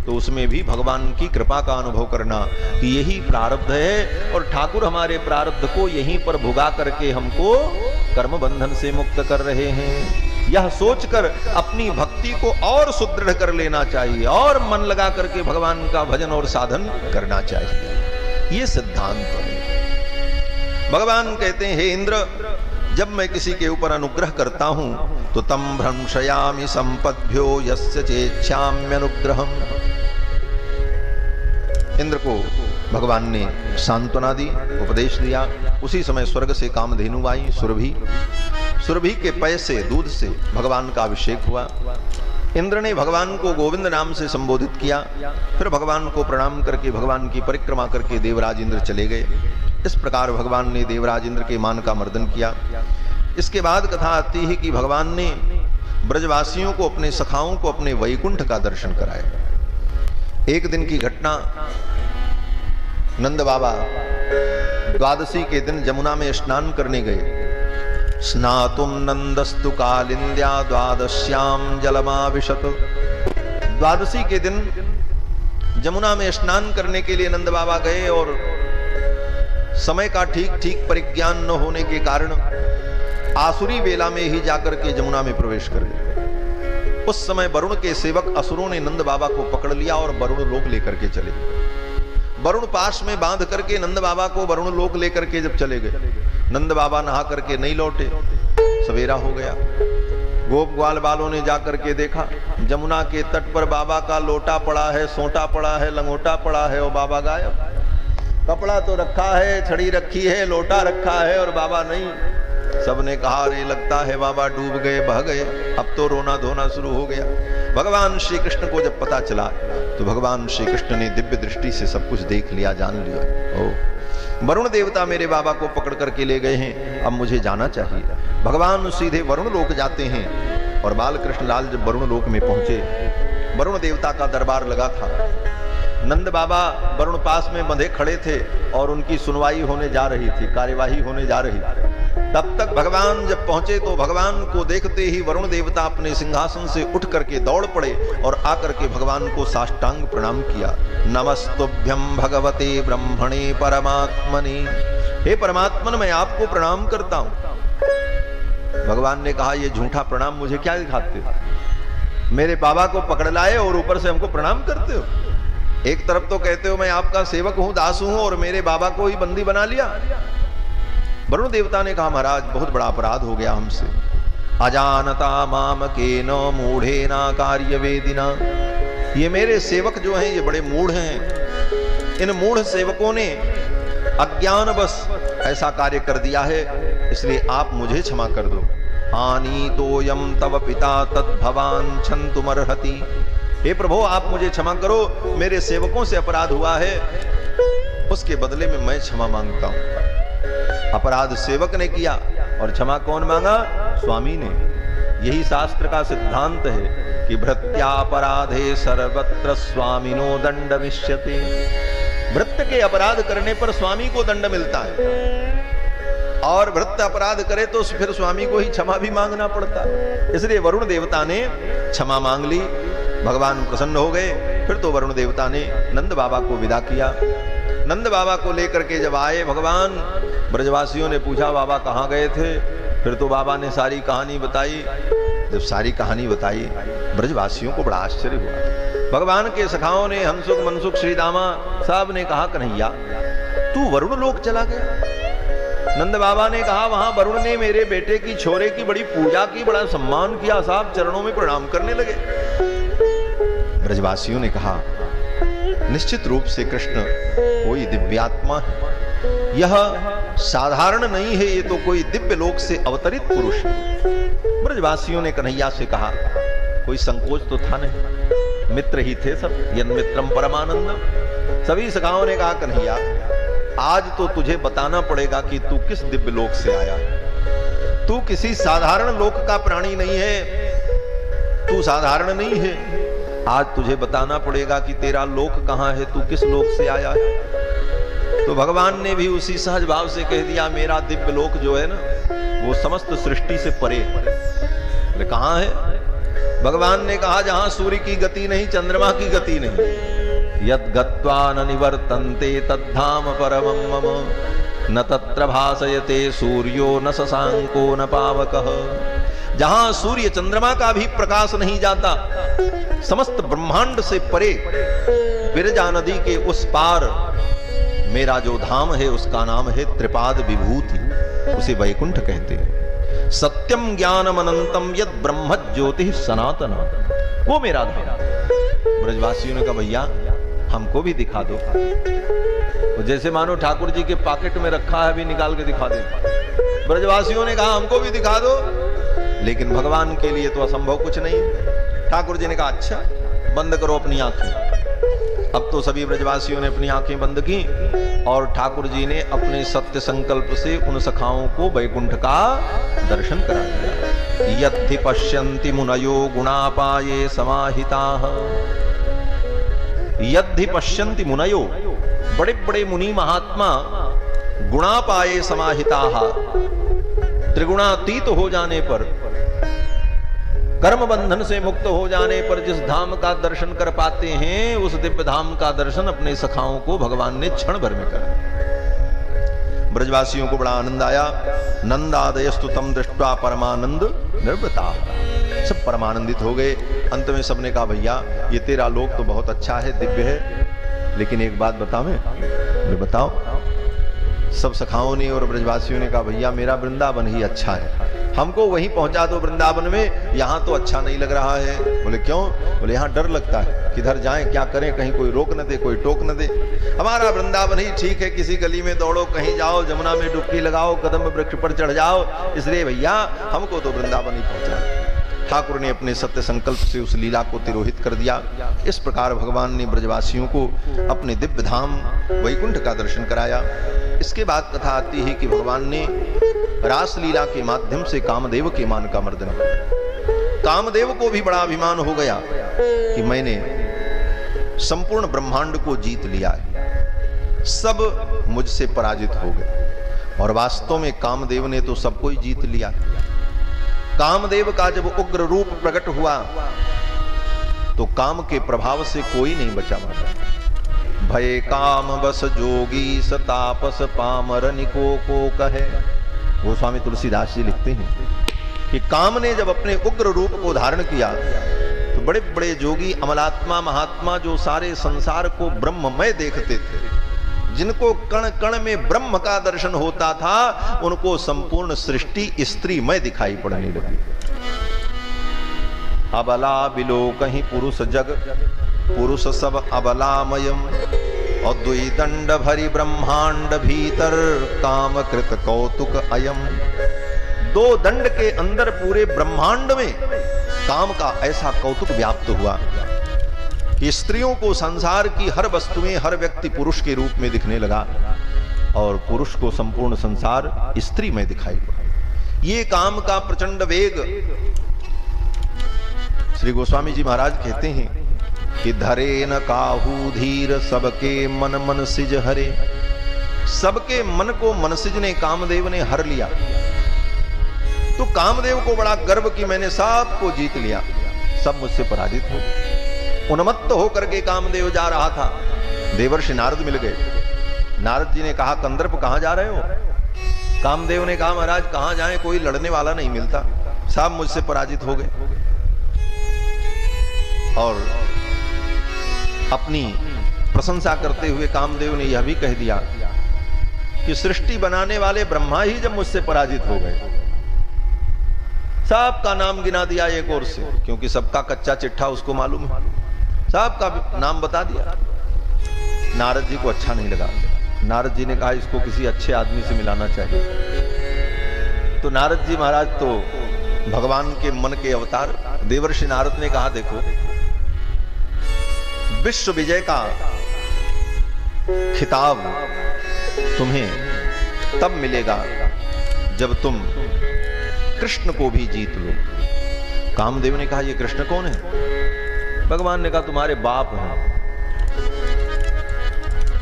तो उसमें भी भगवान की कृपा का अनुभव करना कि यही प्रारब्ध है और ठाकुर हमारे प्रारब्ध को यहीं पर भुगा करके हमको कर्म बंधन से मुक्त कर रहे हैं। यह सोचकर अपनी भक्ति को और सुदृढ़ कर लेना चाहिए और मन लगा करके भगवान का भजन और साधन करना चाहिए। ये सिद्धांत है। भगवान कहते हैं हे इंद्र, जब मैं किसी के ऊपर अनुग्रह करता हूं तो तम भ्रंशयामि संपद्भ्यो यस्य चेच्छाम्यनुग्रहम्। इंद्र को भगवान ने सांत्वना दी, उपदेश दिया। उसी समय स्वर्ग से कामधेनु आई सुरभि, सुरभि के पय से दूध से भगवान का अभिषेक हुआ। इंद्र ने भगवान को गोविंद नाम से संबोधित किया, फिर भगवान को प्रणाम करके भगवान की परिक्रमा करके देवराज इंद्र चले गए। इस प्रकार भगवान ने देवराज इंद्र के मान का मर्दन किया। इसके बाद कथा आती है कि भगवान ने ब्रजवासियों को, अपने सखाओं को अपने वैकुंठ का दर्शन कराया। एक दिन की घटना, नंद बाबा द्वादशी के दिन जमुना में स्नान करने गए। स्नातुम नंदस्तु कालिंद्या द्वादश्याम जलमाविशत। द्वादशी के दिन जमुना में स्नान करने के लिए नंद बाबा गए और समय का ठीक ठीक परिज्ञान न होने के कारण आसुरी वेला में ही जाकर के जमुना में प्रवेश कर गए। उस समय वरुण के सेवक असुरों ने नंद बाबा को पकड़ लिया और वरुण लोक लेकर के चले। वरुण पास में बांध करके नंद बाबा को वरुण लोक लेकर के जब चले गए, नंद बाबा नहा करके नहीं लौटे। सवेरा हो गया। गोप ग्वाल बालों ने जाकर के देखा, जमुना के तट पर बाबा का लोटा पड़ा है, सोटा पड़ा है, लंगोटा पड़ा है और बाबा गायब। कपड़ा तो रखा है, छड़ी रखी है, लोटा रखा है और बाबा नहीं। सबने कहा अरे लगता है बाबा डूब गए, बह गए। अब तो रोना धोना शुरू हो गया। भगवान श्री कृष्ण को जब पता चला तो भगवान श्री कृष्ण ने दिव्य दृष्टि से सब कुछ देख लिया, जान लिया। ओ वरुण देवता मेरे बाबा को पकड़ करके ले गए हैं, अब मुझे जाना चाहिए। भगवान सीधे वरुण लोक जाते हैं और बाल कृष्ण लाल जब वरुण लोक में पहुंचे, वरुण देवता का दरबार लगा था। नंद बाबा वरुण पास में बंधे खड़े थे और उनकी सुनवाई होने जा रही थी, कार्यवाही होने जा रही थी। तब तक भगवान जब पहुंचे तो भगवान को देखते ही वरुण देवता अपने सिंहासन से उठ करके दौड़ पड़े और आकर के भगवान को साष्टांग प्रणाम किया। नमस्तुभ्यं भगवते ब्रह्मणे परमात्मने। हे परमात्मन, मैं आपको प्रणाम करता हूं। भगवान ने कहा ये झूठा प्रणाम मुझे क्या दिखाते हो? मेरे बाबा को पकड़ लाए और ऊपर से हमको प्रणाम करते हो। एक तरफ तो कहते हो मैं आपका सेवक हूं, दास हूं, और मेरे बाबा को ही बंदी बना लिया। वरुण देवता ने कहा महाराज बहुत बड़ा अपराध हो गया हमसे। अजानता माम केन मूढ़ेना कार्य वेदिना। ये मेरे सेवक जो हैं ये बड़े मूढ़ हैं। इन मूढ़ सेवकों ने अज्ञानवश ऐसा कार्य कर दिया है, इसलिए आप मुझे क्षमा कर दो। हानि तो यम तव पिता तद्भवान छन्तुमर्हति। हे प्रभु आप मुझे क्षमा करो, मेरे सेवकों से अपराध हुआ है। उसके बदले में मैं क्षमा मांगता हूं। अपराध सेवक ने किया और क्षमा कौन मांगा? स्वामी ने। यही शास्त्र का सिद्धांत है कि भृत्यापराधे सर्वत्र स्वामिनो दंड विष्यते। भृत्य के अपराध करने पर स्वामी को दंड मिलता है, और भृत्य अपराध करे तो फिर स्वामी को ही क्षमा भी मांगना पड़ता है। इसलिए वरुण देवता ने क्षमा मांग ली, भगवान प्रसन्न हो गए। फिर तो वरुण देवता ने नंद बाबा को विदा किया। नंद बाबा को लेकर के जब आए भगवान, ब्रजवासियों ने पूछा बाबा कहाँ गए थे? फिर तो बाबा ने सारी कहानी बताई। जब सारी कहानी बताई ब्रजवासियों को बड़ा आश्चर्य हुआ। भगवान के सखाओं ने, हंसुक मनसुक श्रीदामा साहब ने कहा, कन्हैया तू वरुण लोक चला गया। नंद बाबा ने कहा, वहां वरुण ने मेरे बेटे की छोरे की बड़ी पूजा की, बड़ा सम्मान किया, साहब चरणों में प्रणाम करने लगे। ब्रजवासियों ने कहा, निश्चित रूप से कृष्ण कोई दिव्यात्मा है, यह साधारण नहीं है, ये तो कोई दिव्य लोक से अवतरित पुरुष है। ब्रजवासियों ने कन्हैया से कहा, कोई संकोच तो था नहीं, मित्र ही थे सब, यन मित्रम परमानंदम। सभी सखाओं ने कहा, कन्हैया आज तो तुझे बताना पड़ेगा कि तू किस दिव्य लोक से आया है। तू किसी साधारण लोक का प्राणी नहीं है, तू साधारण नहीं है। आज तुझे बताना पड़ेगा कि तेरा लोक कहां है, तू किस लोक से आया है। तो भगवान ने भी उसी सहज भाव से कह दिया, मेरा दिव्य लोक जो है ना, वो समस्त सृष्टि से परे है। कहां है? भगवान ने कहा, जहां सूर्य की गति नहीं, चंद्रमा की गति नहीं। यद गत्वा न निवर्तन्ते तद्धाम परमं मम, न तत्र भासयते सूर्यो न शशांको न पावकः। जहां सूर्य चंद्रमा का भी प्रकाश नहीं जाता, समस्त ब्रह्मांड से परे विरजा नदी के उस पार मेरा जो धाम है, उसका नाम है त्रिपाद विभूति, उसे वैकुंठ कहते हैं। सत्यम ज्ञानम अनंतम यद ब्रह्म ज्योति सनातन, वो मेरा धाम। ब्रजवासियों ने कहा, भैया हमको भी दिखा दो। तो जैसे मानो ठाकुर जी के पॉकेट में रखा है, अभी निकाल के दिखा दे। ब्रजवासियों ने कहा, हमको भी दिखा दो। लेकिन भगवान के लिए तो असंभव कुछ नहीं। ठाकुर जी ने कहा, अच्छा बंद करो अपनी आंखें। अब तो सभी ब्रजवासियों ने अपनी आंखें बंद की और ठाकुर जी ने अपने सत्य संकल्प से उन सखाओं को वैकुंठ का दर्शन करा दिया। यद्धि पश्यन्ति मुनयो गुणापाये समाहिताः, यद्धि पश्यन्ति मुनयो, बड़े बड़े मुनि महात्मा गुणापाये समाहिताः, त्रिगुणातीत हो जाने पर, कर्म बंधन से मुक्त हो जाने पर जिस धाम का दर्शन कर पाते हैं, उस दिव्य धाम का दर्शन अपने सखाओं को भगवान ने क्षण भर में करा। ब्रजवासियों को बड़ा आनंद आया। नंदादयस्तु तम दृष्ट्वा परमानंद निर्वृता, सब परमानंदित हो गए। अंत में सबने कहा, भैया ये तेरा लोक तो बहुत अच्छा है, दिव्य है, लेकिन एक बात बताओ। सब सखाओं ने और ब्रजवासियों ने कहा, भैया मेरा वृंदावन ही अच्छा है, हमको वहीं पहुंचा दो वृंदावन में, यहां तो अच्छा नहीं लग रहा है। बोले क्यों? बोले यहां डर लगता है, किधर जाएं क्या करें, कहीं कोई रोक न दे, कोई टोक न दे। हमारा वृंदावन ही ठीक है, किसी गली में दौड़ो, कहीं जाओ, जमुना में डुबकी लगाओ, कदम वृक्ष पर चढ़ जाओ, इसलिए भैया हमको तो वृंदावन ही पहुंचा। ठाकुर ने अपने सत्य संकल्प से उस लीला को तिरोहित कर दिया। इस प्रकार भगवान ने ब्रजवासियों को अपने दिव्य धाम वैकुंठ का दर्शन कराया। इसके बाद कथा आती है कि भगवान ने रास लीला के माध्यम से कामदेव के मान का मर्दन किया। कामदेव को भी बड़ा अभिमान हो गया कि मैंने संपूर्ण ब्रह्मांड को जीत लिया है, सब मुझसे पराजित हो गए। और वास्तव में कामदेव ने तो सबको ही जीत लिया। कामदेव का जब उग्र रूप प्रकट हुआ तो काम के प्रभाव से कोई नहीं बचा पाता। भय काम बस जोगी सतापस पामर निको को कहे। गोस्वामी तुलसीदास जी लिखते हैं कि काम ने जब अपने उग्र रूप को धारण किया तो बड़े बड़े जोगी, अमलात्मा, महात्मा जो सारे संसार को ब्रह्ममय देखते थे, जिनको कण कण में ब्रह्म का दर्शन होता था, उनको संपूर्ण सृष्टि स्त्रीमय दिखाई पड़ने लगी। अबला बिलो कहीं पुरुष जग, पुरुष सब अबलामयम, और द्विदंड भरी ब्रह्मांड भीतर काम कृत कौतुक अयम। दो दंड के अंदर पूरे ब्रह्मांड में काम का ऐसा कौतुक व्याप्त हुआ कि स्त्रियों को संसार की हर वस्तु में हर व्यक्ति पुरुष के रूप में दिखने लगा और पुरुष को संपूर्ण संसार स्त्री में दिखाई पड़ा। ये काम का प्रचंड वेग। श्री गोस्वामी जी महाराज कहते हैं कि धरे न काहू धीर सबके मन मनसिज हरे। सबके मन को मनसिज ने, कामदेव ने हर लिया। तो कामदेव को बड़ा गर्व कि मैंने सबको जीत लिया, सब मुझसे पराजित हो गए। उन्मत्त होकर के कामदेव जा रहा था, देवर्षि नारद मिल गए। नारद जी ने कहा कंदर्प कहां जा रहे हो? कामदेव ने कहा महाराज कहां जाएं, कोई लड़ने वाला नहीं मिलता, सब मुझसे पराजित हो गए। और अपनी प्रशंसा करते हुए कामदेव ने यह भी कह दिया कि सृष्टि बनाने वाले ब्रह्मा ही जब मुझसे पराजित हो गए। सबका नाम गिना दिया एक ओर से, क्योंकि सबका कच्चा चिट्ठा उसको मालूम है, सबका नाम बता दिया। नारद जी को अच्छा नहीं लगा। नारद जी ने कहा इसको किसी अच्छे आदमी से मिलाना चाहिए। तो नारद जी महाराज तो भगवान के मन के अवतार। देवर्षि नारद ने कहा देखो, विश्व विजय का खिताब तुम्हें तब मिलेगा जब तुम कृष्ण को भी जीत लो। कामदेव ने कहा ये कृष्ण कौन है? भगवान ने कहा तुम्हारे बाप हैं।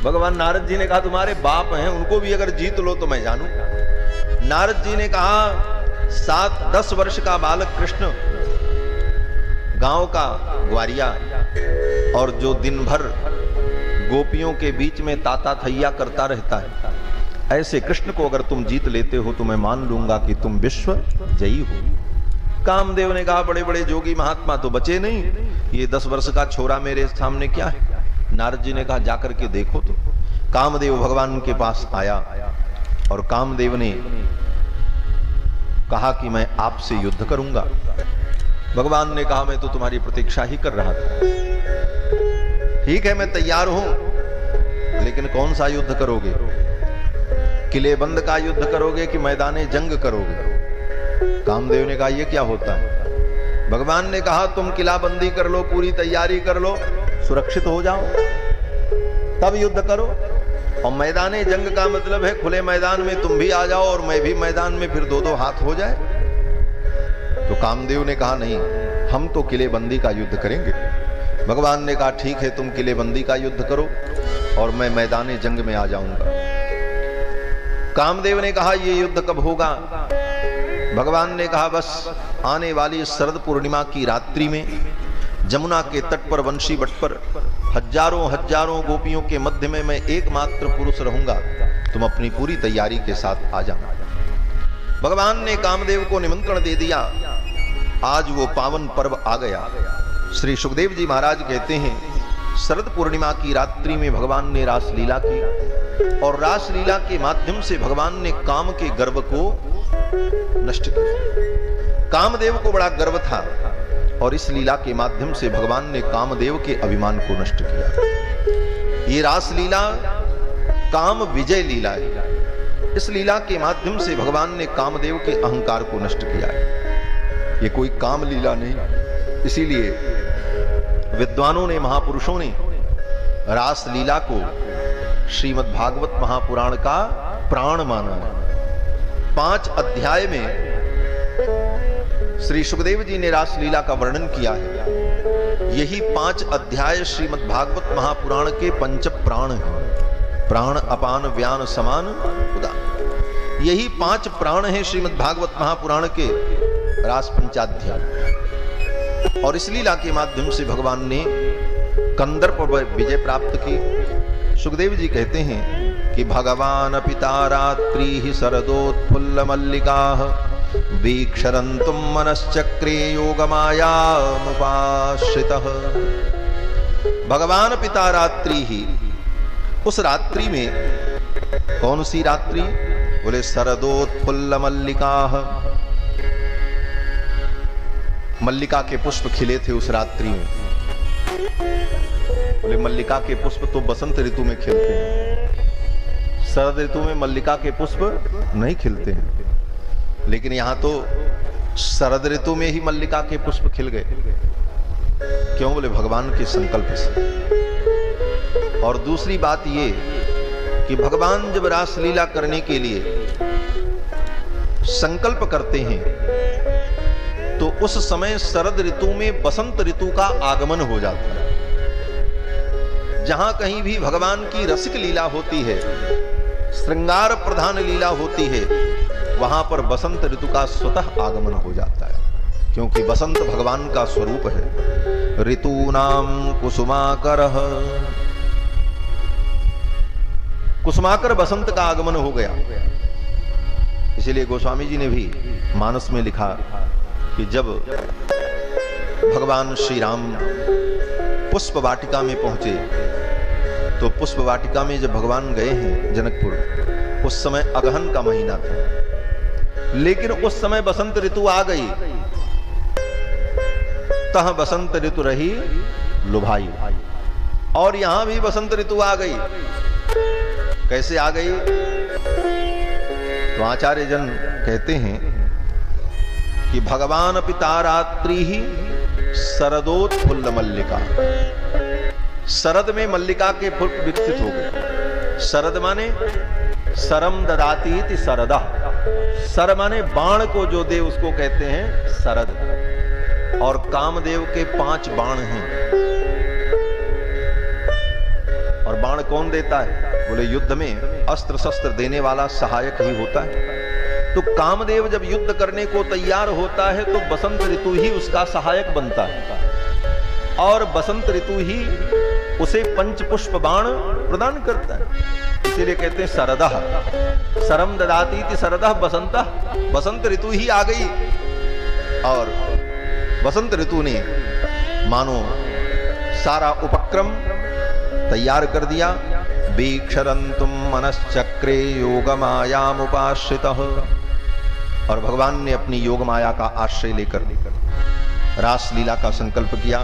भगवान नारद जी ने कहा तुम्हारे बाप हैं, उनको भी अगर जीत लो तो मैं जानूं। नारद जी ने कहा 7-10 वर्ष का बालक कृष्ण, गांव का ग्वारिया, और जो दिन भर गोपियों के बीच में ताता थैया करता रहता है, ऐसे कृष्ण को अगर तुम जीत लेते हो तो मैं मान लूंगा कि तुम विश्व जयी हो। कामदेव ने कहा बड़े बड़े जोगी महात्मा तो बचे नहीं, ये 10 वर्ष का छोरा मेरे सामने क्या है? नारद जी ने कहा जाकर के देखो। तो कामदेव भगवान के पास आया और कामदेव ने कहा कि मैं आपसे युद्ध करूंगा। भगवान ने कहा मैं तो तुम्हारी प्रतीक्षा ही कर रहा था। ठीक है मैं तैयार हूं, लेकिन कौन सा युद्ध करोगे? किले बंद का युद्ध करोगे कि मैदाने जंग करोगे? कामदेव ने कहा यह क्या होता है? भगवान ने कहा तुम किला बंदी कर लो, पूरी तैयारी कर लो, सुरक्षित हो जाओ, तब युद्ध करो। और मैदाने जंग का मतलब है खुले मैदान में तुम भी आ जाओ और मैं भी मैदान में, फिर 2-2 हाथ हो जाए। तो कामदेव ने कहा नहीं, हम तो किले बंदी का युद्ध करेंगे। भगवान ने कहा ठीक है तुम किले बंदी का युद्ध करो और मैं मैदाने जंग में आ जाऊंगा। कामदेव ने कहा ये युद्ध कब होगा? भगवान ने कहा बस आने वाली शरद पूर्णिमा की रात्रि में जमुना के तट पर वंशी बट पर हजारों हजारों गोपियों के मध्य में मैं एकमात्र पुरुष रहूंगा, तुम अपनी पूरी तैयारी के साथ आ जाना। भगवान ने कामदेव को निमंत्रण दे दिया। आज वो पावन पर्व आ गया। श्री सुखदेव जी महाराज कहते हैं शरद पूर्णिमा की रात्रि में भगवान ने रासलीला की और रासलीला के माध्यम से भगवान ने काम के गर्व को नष्ट किया। कामदेव को बड़ा गर्व था और इस लीला के माध्यम से भगवान ने कामदेव के अभिमान को नष्ट किया। ये रासलीला काम विजय लीला है। इस लीला के माध्यम से भगवान ने कामदेव के अहंकार को नष्ट किया है। ये कोई काम लीला नहीं। इसीलिए विद्वानों ने, महापुरुषों ने रासलीला को श्रीमद् भागवत महापुराण का प्राण माना है। 5 अध्याय में श्री सुखदेव जी ने रासलीला का वर्णन किया है। यही 5 अध्याय श्रीमद् भागवत महापुराण के पंच प्राण हैं। प्राण अपान व्यान समान उदान, यही 5 प्राण हैं श्रीमद् भागवत महापुराण के रास पंचाध्याय। और इस लीला के माध्यम से भगवान ने कंदर्प पर विजय प्राप्त की। सुखदेव जी कहते हैं कि भगवान पिता रात्रि शरदोत्फुल्ल मल्लिका वीक्षरन्तुम मनश्चक्रे योगमायामुपाश्रितः। भगवान पिता रात्रि ही, उस रात्रि में, कौन सी रात्रि? बोले शरदोत्फुल्ल मल्लिका, मल्लिका के पुष्प खिले थे उस रात्रि में। बोले मल्लिका के पुष्प तो बसंत ऋतु में खिलते हैं, शरद ऋतु में मल्लिका के पुष्प नहीं खिलते हैं। लेकिन यहां तो शरद ऋतु में ही मल्लिका के पुष्प खिल गए। क्यों? बोले भगवान के संकल्प से। और दूसरी बात ये कि भगवान जब रासलीला करने के लिए संकल्प करते हैं तो उस समय शरद ऋतु में बसंत ऋतु का आगमन हो जाता है। जहां कहीं भी भगवान की रसिक लीला होती है, श्रृंगार प्रधान लीला होती है, वहां पर बसंत ऋतु का स्वतः आगमन हो जाता है, क्योंकि बसंत भगवान का स्वरूप है। ऋतूनाम कुसुमाकरः, कुसुमाकर बसंत का आगमन हो गया। इसलिए गोस्वामी जी ने भी मानस में लिखा कि जब भगवान श्री राम पुष्प वाटिका में पहुंचे तो पुष्प वाटिका में जब भगवान गए हैं जनकपुर, उस समय अगहन का महीना था, लेकिन उस समय बसंत ऋतु आ गई। तह बसंत ऋतु रही लुभाई, और यहां भी बसंत ऋतु आ गई। कैसे आ गई? तो आचार्य जन कहते हैं कि भगवान पिता रात्रि ही शरदोत्फुल्ल मल्लिका, शरद में मल्लिका के फूल विकसित हो गए। शरद माने सरम ददाती इति शरदा, सर माने बाण को जो दे उसको कहते हैं शरद। और कामदेव के 5 बाण हैं। और बाण कौन देता है? बोले युद्ध में अस्त्र शस्त्र देने वाला सहायक ही होता है। तो कामदेव जब युद्ध करने को तैयार होता है तो बसंत ऋतु ही उसका सहायक बनता है, और बसंत ऋतु ही उसे पंचपुष्प बाण प्रदान करता है। इसीलिए कहते हैं शरदः, सरम ददाती इति शरदः बसंतः, बसंत ऋतु ही आ गई। और बसंत ऋतु ने मानो सारा उपक्रम तैयार कर दिया। वीक्षरन्तुम मनश्चक्रे योगमायामुपाश्रितः, और भगवान ने अपनी योग माया का आश्रय लेकर रासलीला का संकल्प किया।